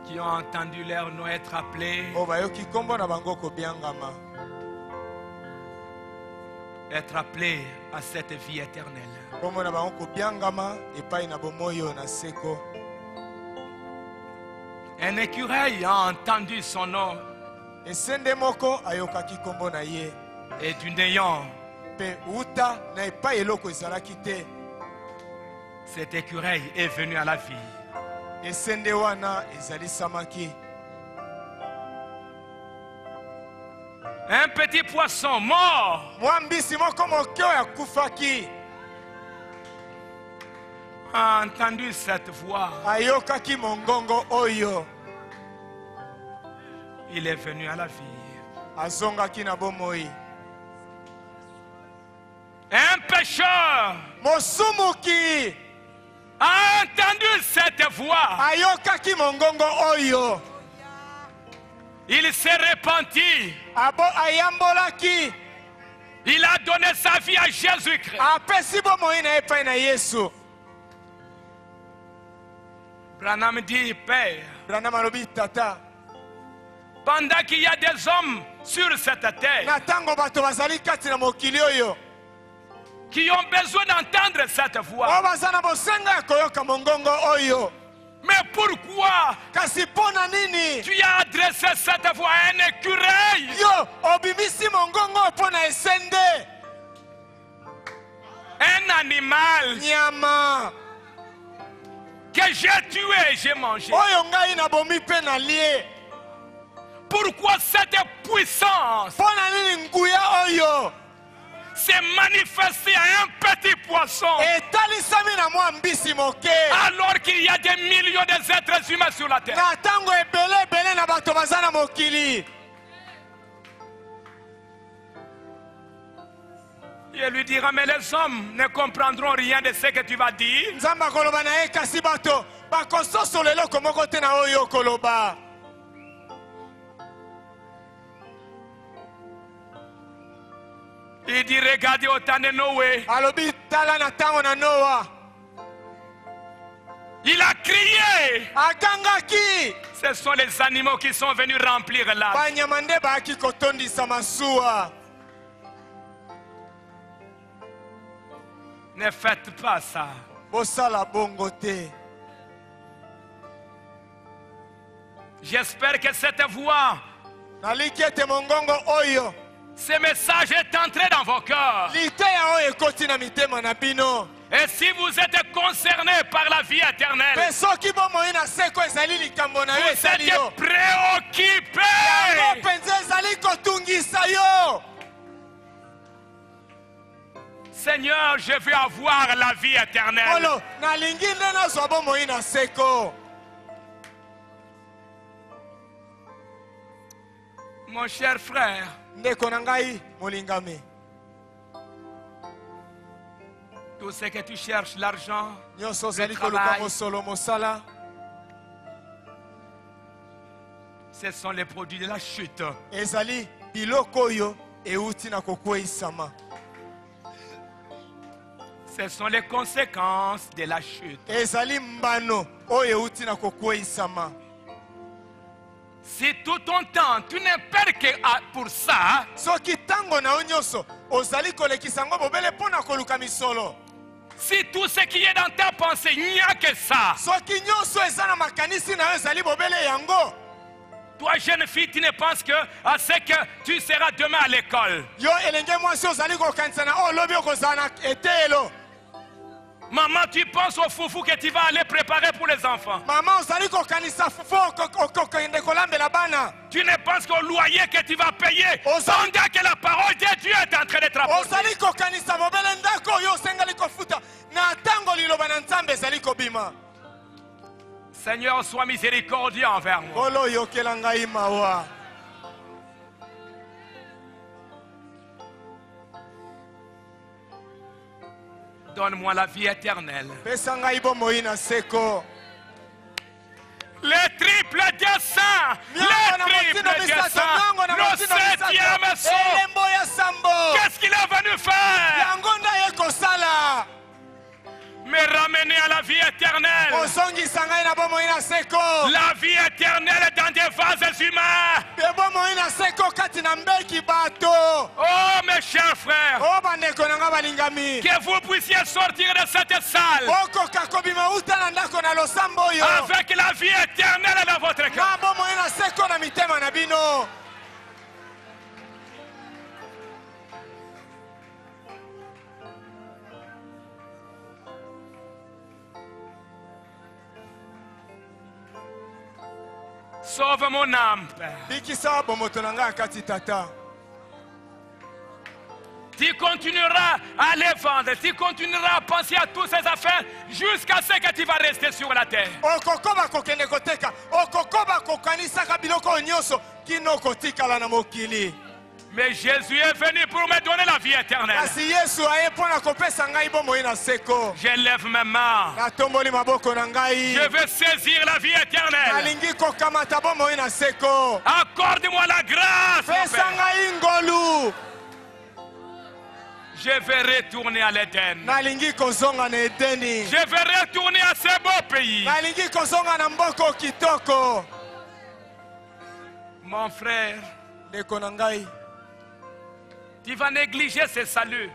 qui ont entendu leur nom être appelés, être appelés à cette vie éternelle. Un écureuil a entendu son nom et du néant, cet écureuil est venu à la vie. Un petit poisson mort a entendu cette voix. Il est venu à la vie. Un pécheur a entendu cette voix. Il s'est repenti. Il a donné sa vie à Jésus-Christ. Branham dit, Père, pendant qu'il y a des hommes sur cette terre qui ont besoin d'entendre cette voix, mais pourquoi tu as adressé cette voix à un écureuil? Un animal que j'ai tué et j'ai mangé. Pourquoi cette puissance s'est manifestée à un petit poisson alors qu'il y a des millions d'êtres humains sur la terre? Il lui dira, mais les hommes ne comprendront rien de ce que tu vas dire. Il dit, regardez autant de Noé. Il a crié. Ce sont les animaux qui sont venus remplir l'arche. Ne faites pas ça. J'espère que cette voix, ce message est entré dans vos cœurs. Et si vous êtes concerné par la vie éternelle, vous êtes préoccupé. Seigneur, je veux avoir la vie éternelle. Mon cher frère, tout ce que tu cherches, l'argent, le travail, ce sont les produits de la chute. Ce sont les conséquences de la chute. Si tout ton temps, tu ne perds que pour ça, si tout ce qui est dans ta pensée, il n'y a que ça, toi jeune fille, tu ne penses que à ce que tu seras demain à l'école. Maman, tu penses au foufou que tu vas aller préparer pour les enfants. Tu ne penses qu'au loyer que tu vas payer pendant que la parole de Dieu est en train d'être apportée. Seigneur, sois miséricordieux envers moi. Donne-moi la vie éternelle. Le triple dessein. Le triple dessein. Le septième saut. Qu'est-ce qu'il est venu faire? Me ramener à la vie éternelle. La vie éternelle dans des vases humains. Oh mes chers frères, que vous puissiez sortir de cette salle avec la vie éternelle dans votre cœur. Sauve mon âme, Père. Tu continueras à les vendre, tu continueras à penser à toutes ces affaires jusqu'à ce que tu vas rester sur la terre. Mais Jésus est venu pour me donner la vie éternelle. Je lève mes mains. Je veux saisir la vie éternelle. Accorde-moi la grâce. Je vais retourner à l'Éden. Je vais retourner à ce beau pays. Mon frère, tu vas négliger ce salut.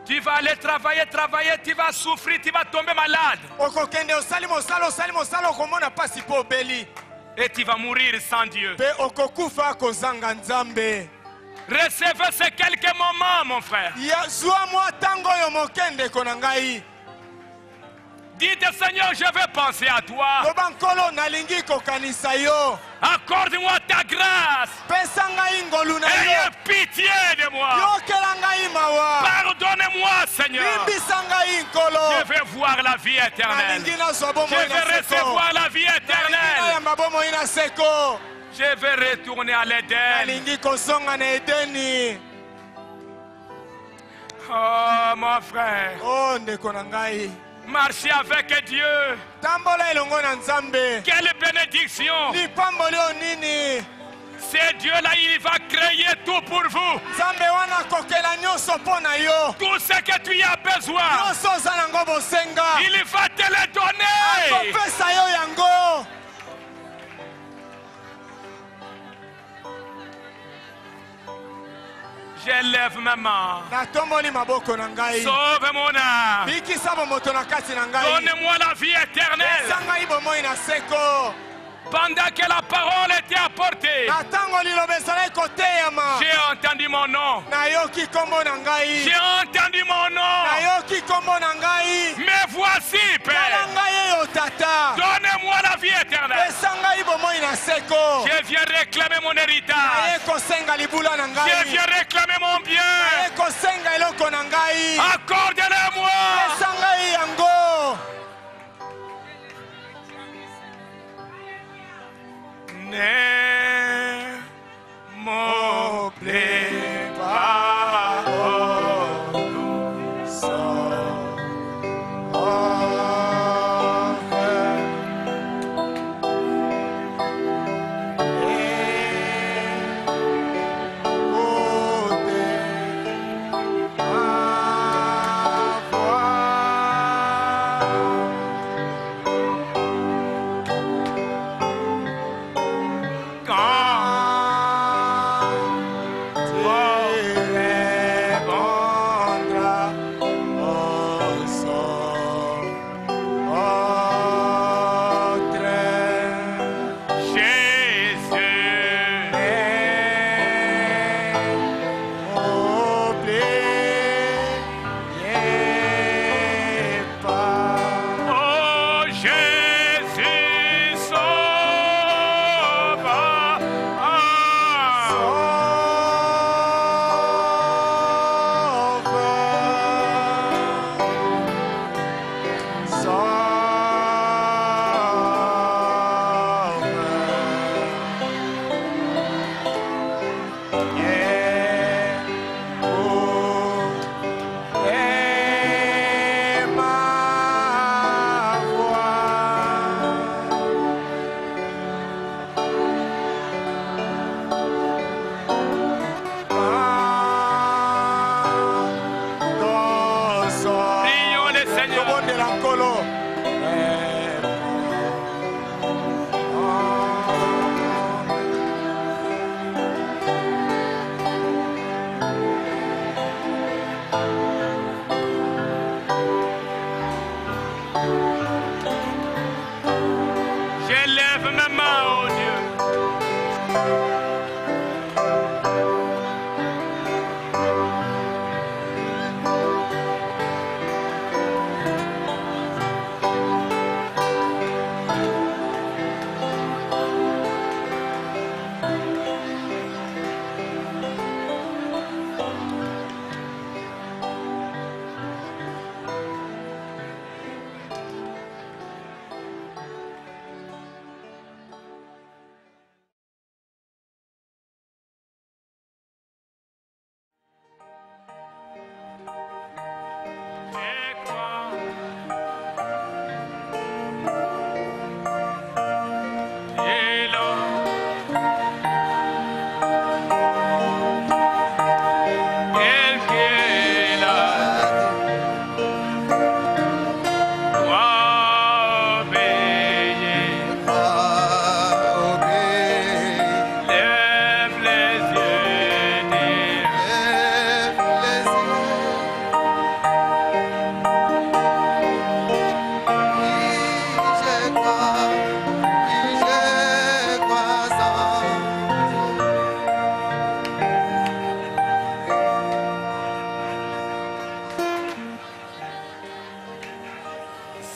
Tu vas aller travailler, tu vas souffrir, tu vas tomber malade. Et tu vas mourir sans Dieu. Recevez ces quelques moments, mon frère. Dites, Seigneur, je veux penser à toi. Accorde-moi ta grâce. Ayez pitié de moi. Pardonne-moi, Seigneur. Je veux voir la vie éternelle. Je veux recevoir la vie éternelle. Je vais retourner à l'Éden. Oh, mon frère. Marcher avec Dieu. Quelle bénédiction. C'est Dieu-là, il va créer tout pour vous. Tout ce que tu as besoin, il va te le donner. Je lève ma main. Sauve mon âme. Donne-moi la vie éternelle. Pendant que la parole était apportée, j'ai entendu mon nom. J'ai entendu mon nom. Mais voici, Père. Donne-moi la vie éternelle. Je viens réclamer mon héritage. Je viens réclamer mon bien. Accorde-le-moi. Ne m'oublie pas,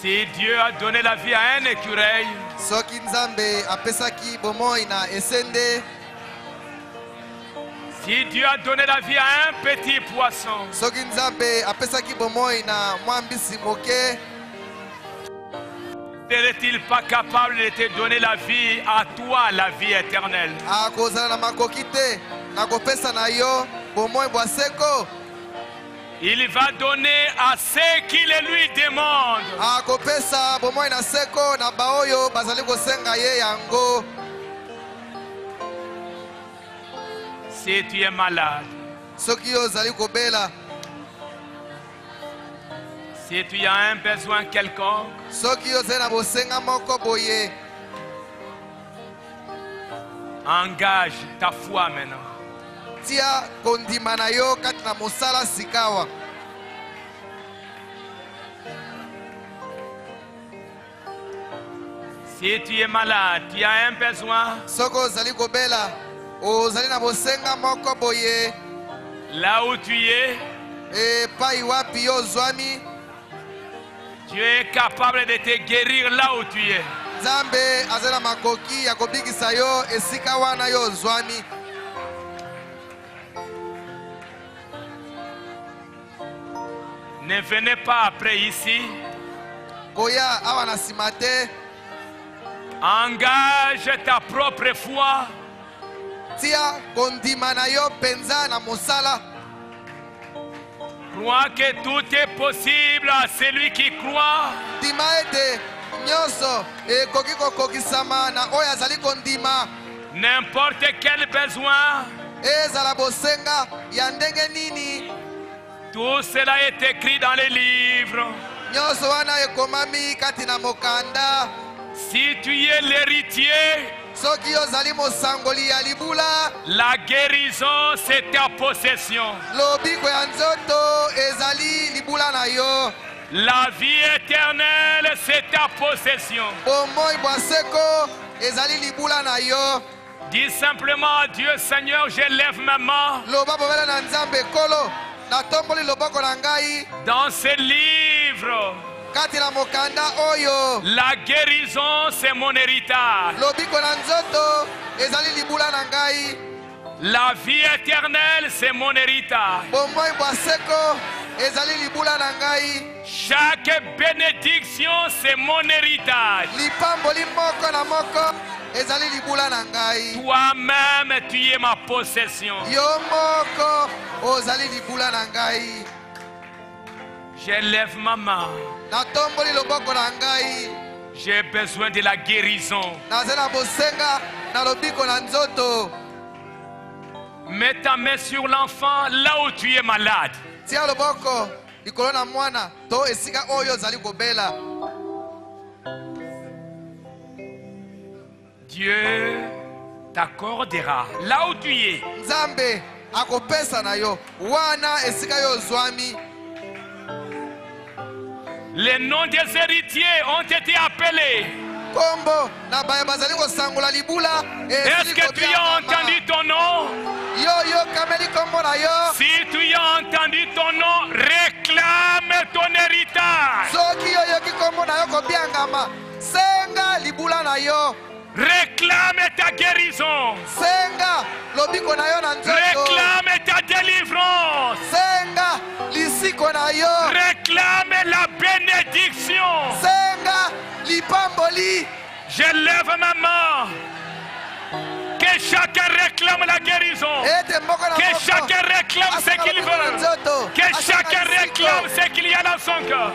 Si Dieu a donné la vie à un écureuil, si Dieu a donné la vie à un petit poisson, serait-il pas capable de te donner la vie à toi, la vie éternelle? Il va donner à ceux qui le lui demandent. Si tu es malade, si tu as un besoin quelconque, engage ta foi maintenant. Si tu es malade, tu as un besoin. Là où tu es, tu es capable de te guérir là où tu es. Ne venez pas après ici. Engage ta propre foi. Crois que tout est possible à celui qui croit. N'importe quel besoin, tout cela est écrit dans les livres. Si tu es l'héritier, la guérison c'est ta possession. La vie éternelle c'est ta possession. Dis simplement à Dieu, Seigneur, je lève ma main. Dans ce livre, la guérison c'est mon héritage. La vie éternelle c'est mon héritage. Chaque bénédiction c'est mon héritage. Toi-même tu es ma possession. Je lève ma main. J'ai besoin de la guérison. Mets ta main sur l'enfant là où tu es malade. Dieu t'accordera là où tu es. Les noms des héritiers ont été appelés. Est-ce que tu as kobiangama. Senga libula na yo. Réclame ta guérison. Senga lobiko na yo na nzoto. Réclame ta délivrance. Senga lisiko na yo. Réclame la bénédiction. Senga lipamboli. Je lève ma main. Que chacun réclame la guérison. Que chacun réclame ce qu'il veut. Que chacun réclame ce qu'il y a dans son cœur.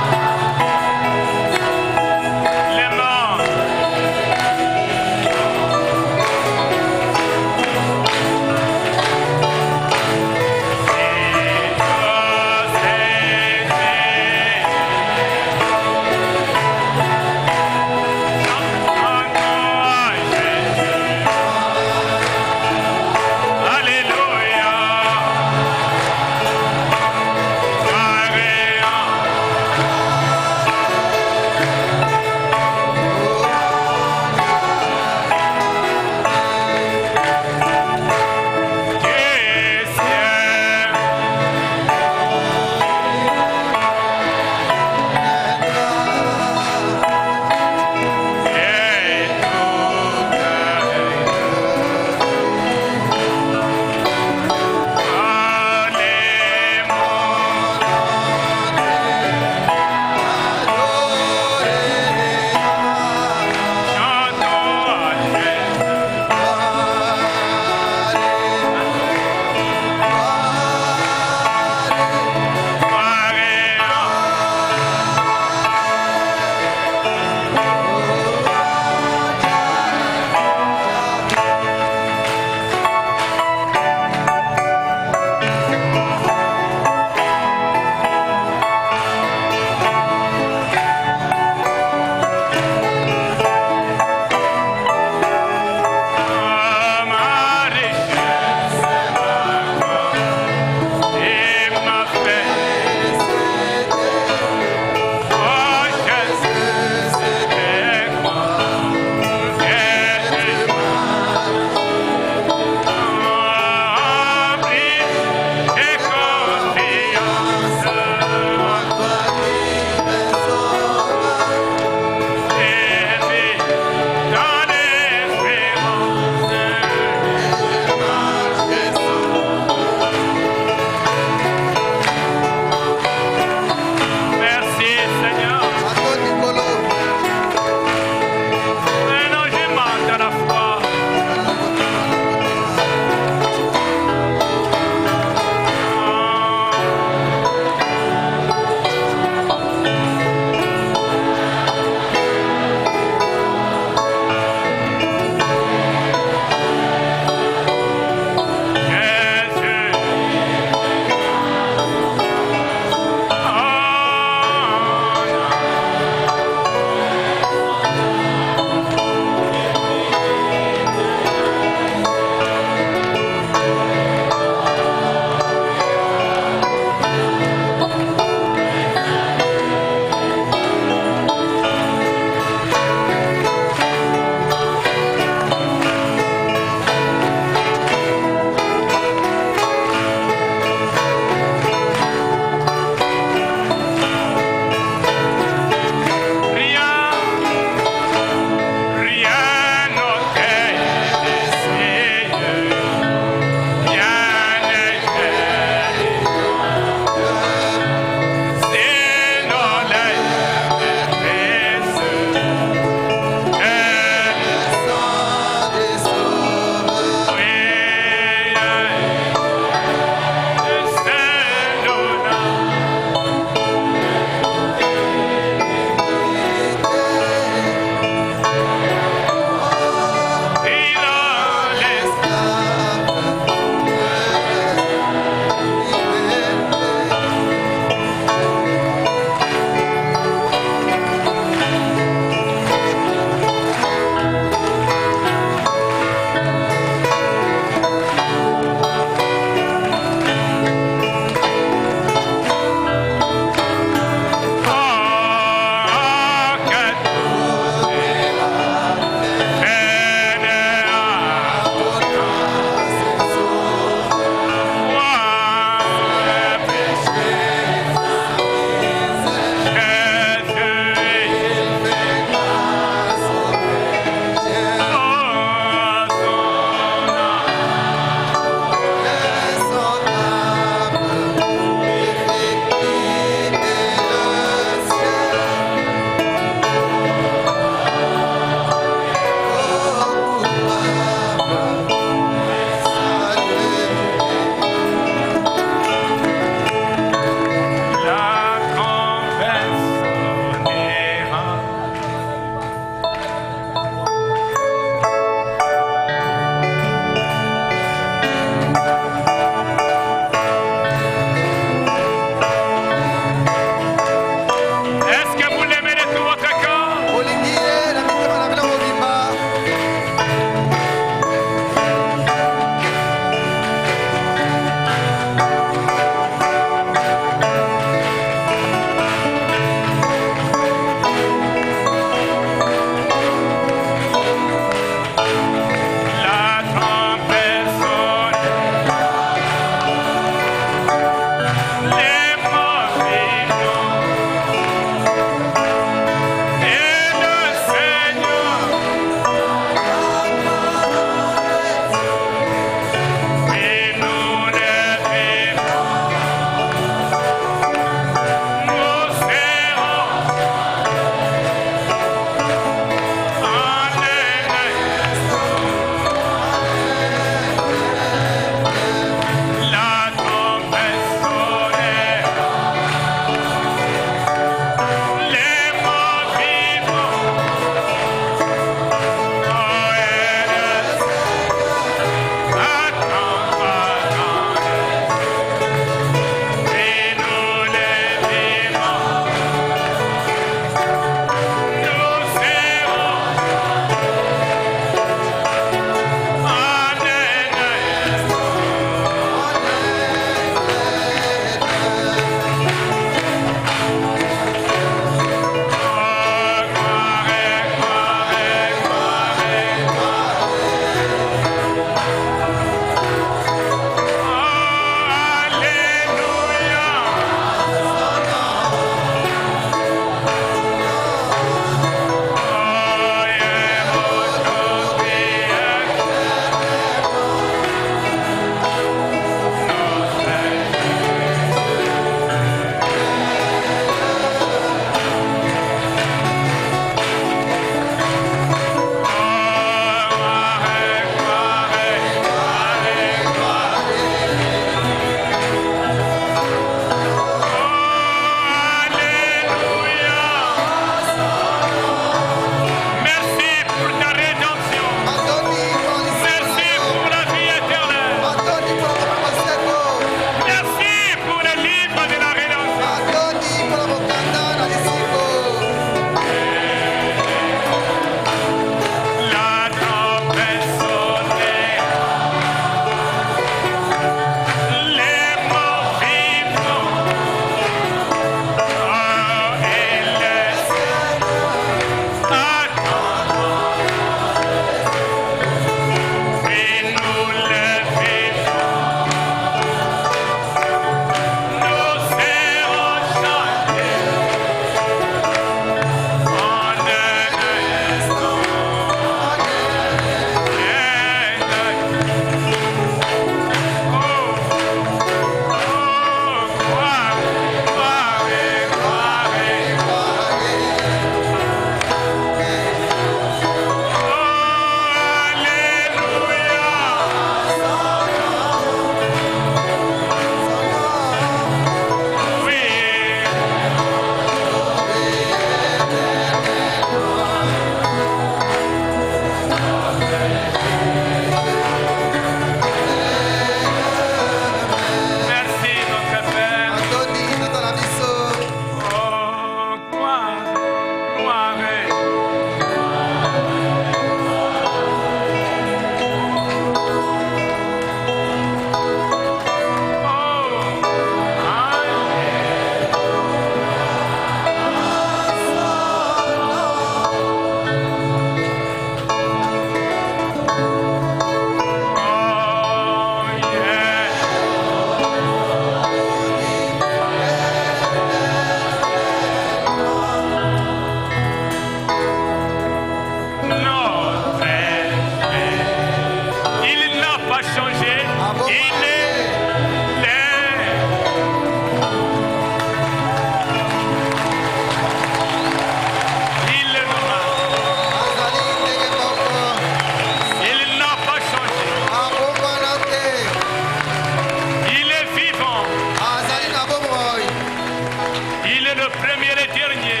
le premier et le dernier.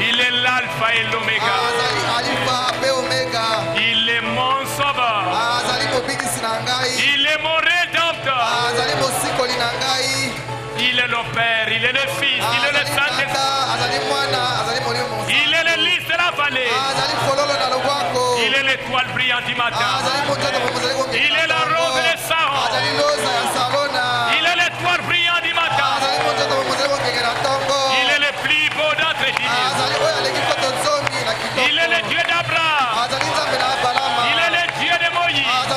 Il est l'alpha et l'oméga. Il est mon sauveur. Il est mon rédempteur. Il est le Père, il est le Fils, il est le Saint-Esprit. Il est le lys de la vallée. Il est l'étoile brillante du matin. Il est la rose de Saron. Il est l'étoile brillante du matin. Il est le plus beau d'entre les. Il est le Dieu d'Abraham. Il est le Dieu de Moïse.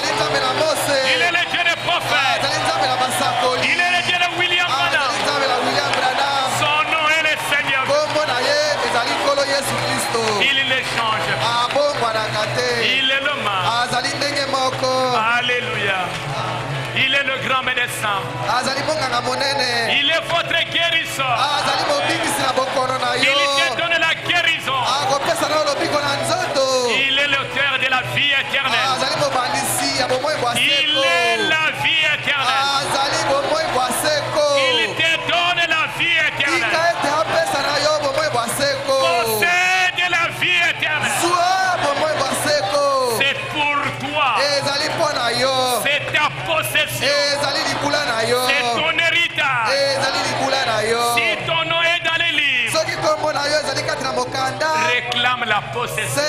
Il est le Dieu des prophètes. Il est le Dieu de William Branham. Son nom est le Seigneur. Il ne change pas. Il est le mal. Alléluia. Il est le grand médecin. Il est votre guérisseur. Il te donne la guérison. Il est l'auteur de la vie éternelle. Il est la vie éternelle. Il te donne la vie éternelle. Possède la vie éternelle. C'est pour toi. C'est ta possession. C'est ton héritage. Si ton nom est dans les livres, réclame la possession.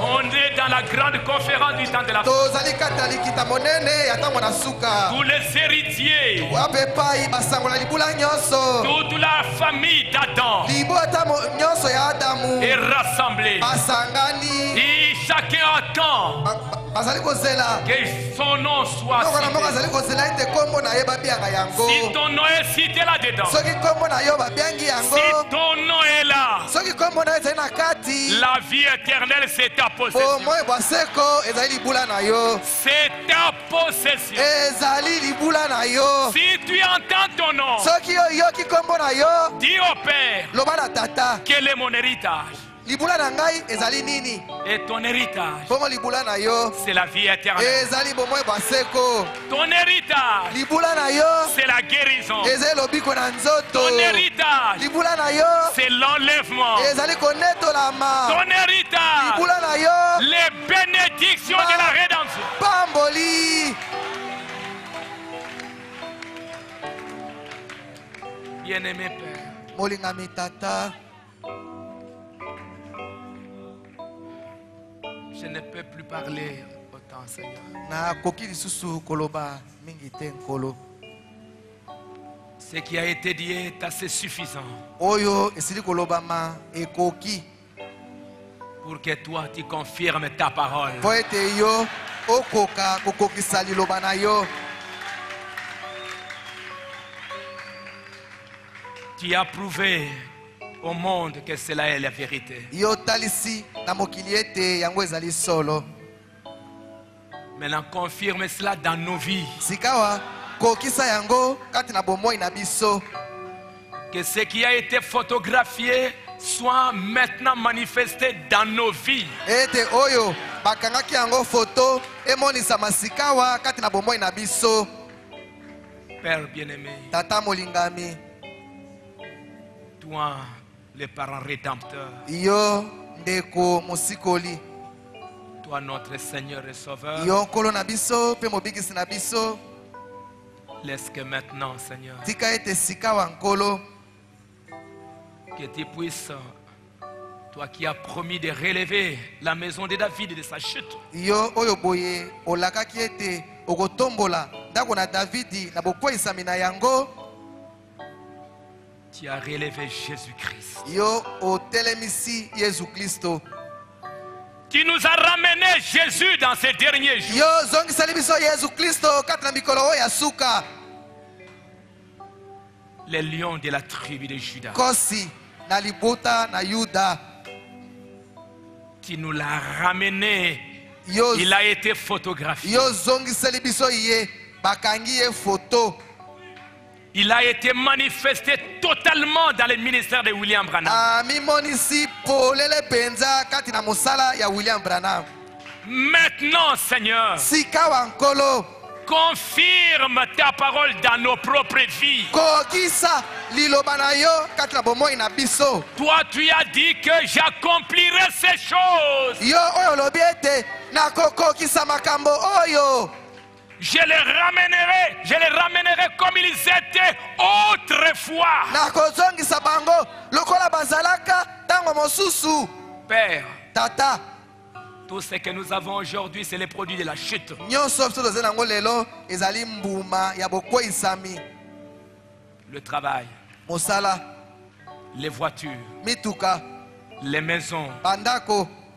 On est dans la grande conférence du temps de la fin. Tous les héritiers, toute la famille d'Adam est rassemblée. Et chacun attend que son nom soit cité. Si ton nom est cité là-dedans, si ton nom est là, la vie éternelle c'est ta possession. C'est ta possession. Si tu entends ton nom, dis au Père, quel est mon héritage? Et ton héritage, c'est la vie éternelle. Ton héritage, c'est la guérison. Ton héritage, c'est l'enlèvement. Ton héritage, les bénédictions de la rédemption. Bien-aimé Père, je ne peux plus parler autant, Seigneur. Ce qui a été dit est assez suffisant pour que toi tu confirmes ta parole. Tu as prouvé au monde que cela est la vérité. Maintenant confirme cela dans nos vies. Que ce qui a été photographié soit maintenant manifesté dans nos vies. Père bien-aimé, toi le parent rédempteur, toi notre Seigneur et Sauveur, laisse que maintenant, Seigneur, que tu puisses, toi qui as promis de relever la maison de David et de sa chute, tu as relevé Jésus-Christ. Tu nous as ramené Jésus dans ces derniers jours. Les lions de la tribu de Juda. Tu nous l'as ramené. Il a été photographié. Il a été manifesté totalement dans le ministère de William Branham. Maintenant, Seigneur, Confirme ta parole dans nos propres vies. Toi, tu as dit que j'accomplirai ces choses. Je les ramènerai comme ils étaient autrefois. Père, Tata, tout ce que nous avons aujourd'hui, c'est les produits de la chute. Le travail, les voitures, les maisons,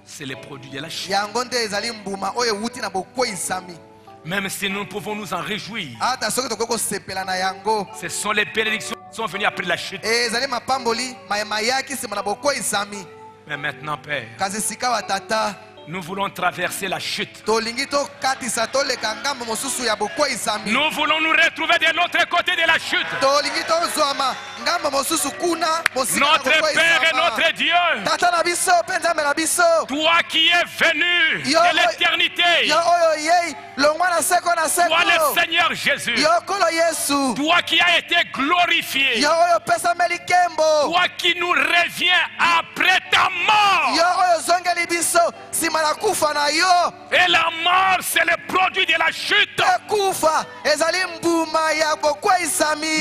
c'est les produits de la chute. Même si nous pouvons nous en réjouir, ce sont les bénédictions qui sont venues après la chute. Mais maintenant, Père, nous voulons traverser la chute. Nous voulons nous retrouver de l'autre côté de la chute. Notre Père et notre Dieu, toi qui es venu de l'éternité, toi le Seigneur Jésus, toi qui as été glorifié, toi qui nous reviens après ta mort. Et la mort, c'est le produit de la chute.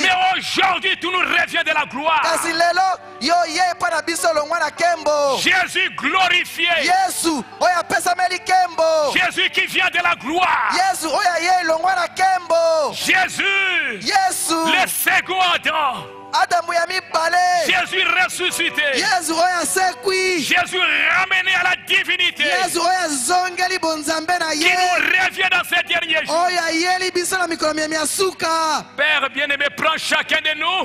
Mais aujourd'hui, tu nous reviens de la gloire. Jésus glorifié. Jésus qui vient de la gloire. Jésus, le second Adam. Jésus ressuscité. Jésus ramené à la divinité. Qui nous revient dans ces derniers jours. Père bien-aimé, prends chacun de nous.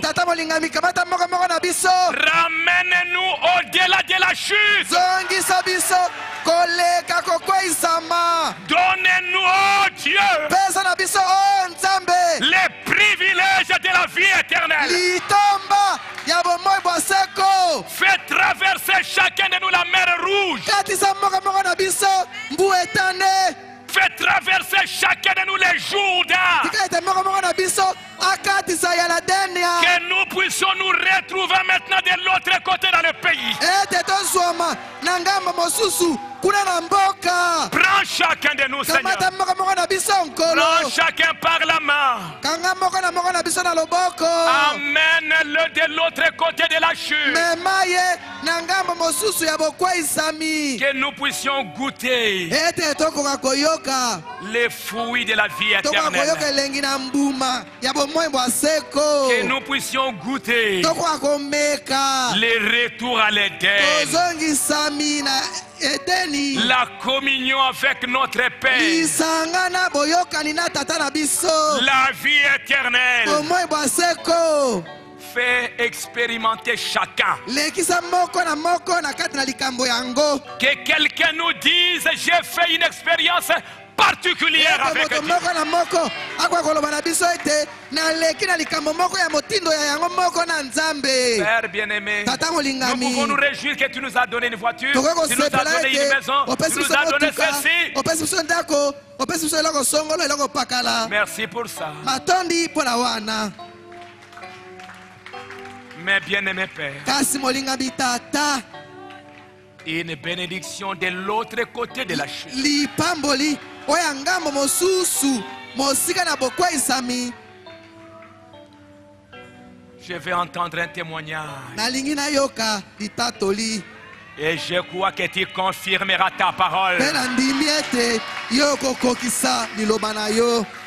Ramène-nous au-delà de la chute. Donnez-nous, oh Dieu, les privilèges de la vie éternelle. Fais traverser chacun de nous la mer rouge. Fais traverser chacun de nous les Jourdains. Que nous puissions nous retrouver maintenant de l'autre côté dans le pays. Prends chacun de nous, Seigneur. Prends chacun par la main. Amène-le de l'autre côté de la chute. Que nous puissions goûter les fruits de la vie éternelle. Que nous puissions goûter les retours à l'Éden. La communion avec notre Père. La vie éternelle. Fais expérimenter chacun. Que quelqu'un nous dise: j'ai fait une expérience particulière avec Dieu. Père bien-aimé, nous pouvons nous réjouir que tu nous as donné une voiture, tu nous as donné une maison, tu nous as donné ceci. Merci pour ça. Mais bien-aimé Père, une bénédiction de l'autre côté de la chute. Je vais entendre un témoignage. Et je crois que tu confirmeras ta parole.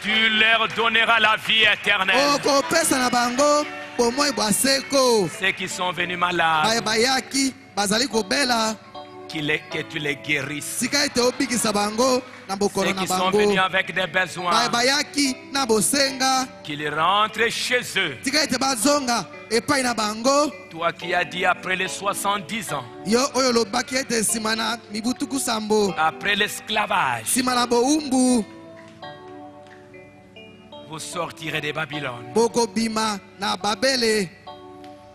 Tu leur donneras la vie éternelle. Ceux qui sont venus malades, que tu les guérisses. Ceux qui sont venus avec des besoins, qu'ils rentrent chez eux. Toi qui as dit après les 70 ans, après l'esclavage, vous sortirez de Babylone.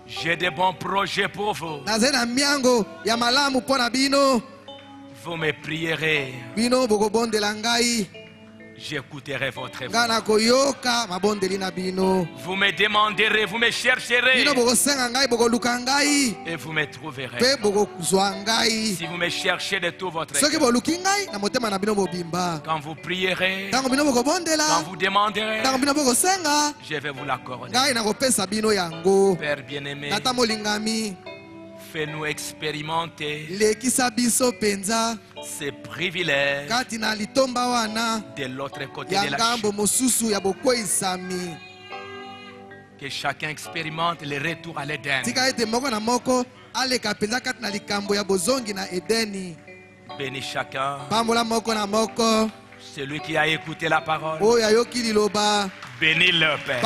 J'ai de bons projets pour vous. Vous me prierez. j'écouterai votre voix. Vous me demanderez, vous me chercherez. Et vous me trouverez. Si vous me cherchez de tout votre cœur. Quand vous prierez, quand vous demanderez, je vais vous l'accorder. Père bien-aimé, fais-nous expérimenter ces privilèges de l'autre côté de la chute. Que chacun expérimente le retour à l'Éden. Bénis chacun. Celui qui a écouté la parole. Bénis le Père.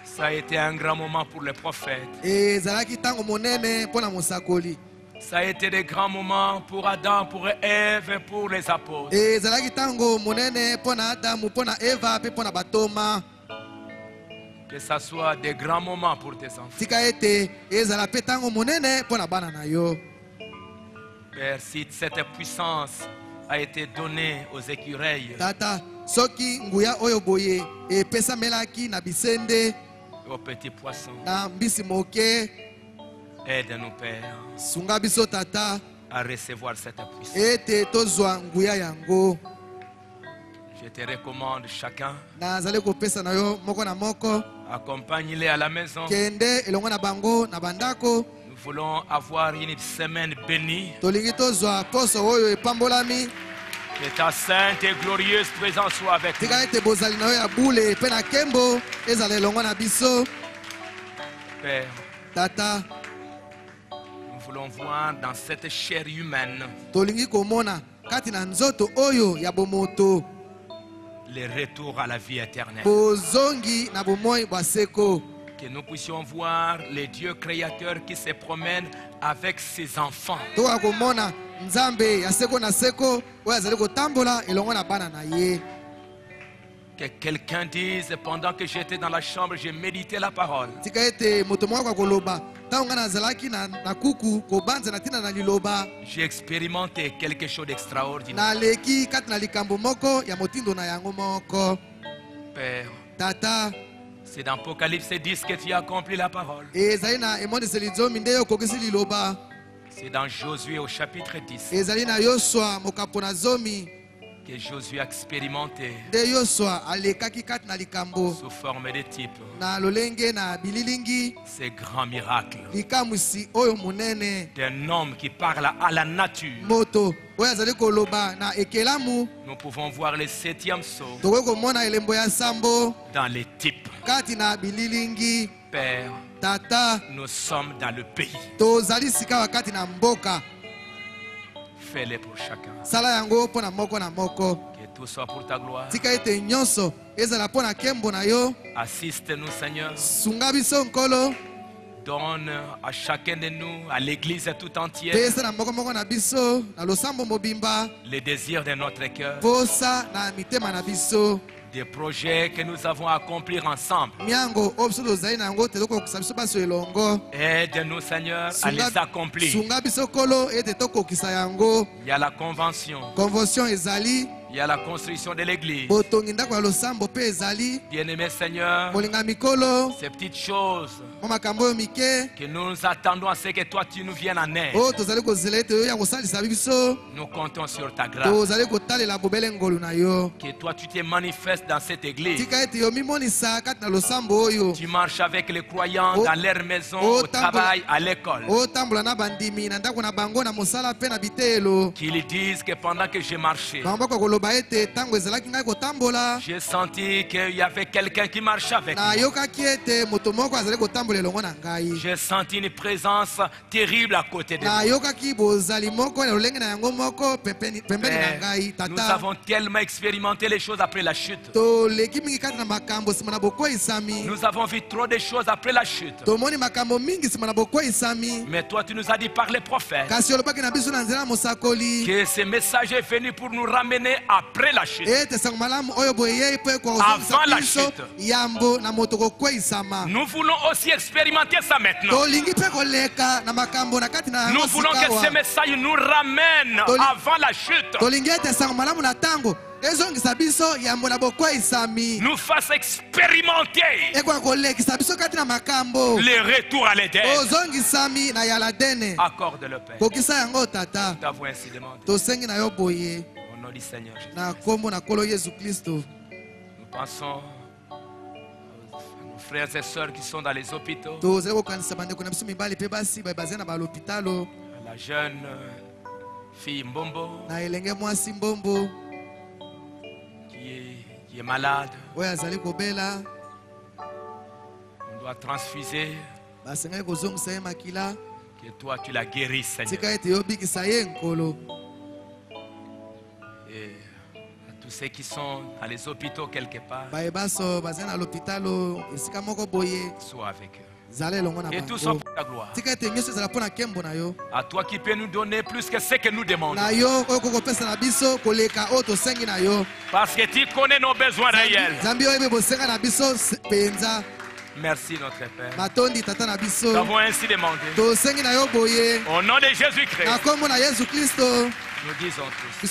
Ça a été un grand moment pour les prophètes. Ça a été des grands moments pour Adam, pour Ève et pour les apôtres. Que ça soit des grands moments pour tes enfants. Père, si cette puissance a été donnée aux écureuils, aux petits poissons, aide-nous, Père, à recevoir cette puissance. Je te recommande chacun. Accompagne-les à la maison. Nous voulons avoir une semaine bénie. Que ta sainte et glorieuse présence soit avec nous. Père, nous voulons voir dans cette chair humaine le retour à la vie éternelle. Que nous puissions voir les dieux créateurs qui se promènent avec ses enfants. Que quelqu'un dise, pendant que j'étais dans la chambre, j'ai médité la parole. J'ai expérimenté quelque chose d'extraordinaire. Père, c'est dans Apocalypse 10 que tu as accompli la parole. C'est dans Josué au chapitre 10 que Josué a expérimenté sous forme de type ces grands miracles d'un homme qui parle à la nature. Nous pouvons voir le 7e sceau dans les types. Père, nous sommes dans le pays. Fais-le pour chacun. Que tout soit pour ta gloire. Assiste-nous, Seigneur. Donne à chacun de nous, à l'église tout entière, les désirs de notre cœur. Des projets que nous avons à accomplir ensemble. Aide-nous, Seigneur, à les accomplir. Il y a la convention. Il y a la construction de l'église. Bien-aimé Seigneur, ces petites choses que nous attendons à ce que toi tu nous viennes en aide. Nous comptons sur ta grâce. Que toi tu te manifestes dans cette église. Tu marches avec les croyants dans leur maison, au travail, à l'école. Qu'ils disent que pendant que j'ai marché, j'ai senti qu'il y avait quelqu'un qui marchait avec moi. J'ai senti une présence terrible à côté de moi. Nous avons tellement expérimenté les choses après la chute. Nous avons vu trop de choses après la chute. Mais toi tu nous as dit par les prophètes que ce message est venu pour nous ramener après la chute. Avant la chute. Nous voulons aussi expérimenter ça maintenant. Nous voulons que ce message nous ramène avant la chute. Nous fasse expérimenter le retour à l'Éden. Accorde le Père. Nous t'avons ainsi demandé. Au nom du Seigneur Jésus. Nous pensons à nos frères et sœurs qui sont dans les hôpitaux. À la jeune fille Mbombo qui est malade. On doit transfuser. Que toi tu la guéris, Seigneur. Et à tous ceux qui sont dans les hôpitaux quelque part, sois avec eux. Et tout ça pour ta gloire. À toi qui peux nous donner plus que ce que nous demandons. Parce que tu connais nos besoins réels. Merci notre Père. Nous avons ainsi demandé. Au nom de Jésus-Christ. Nous disons tous.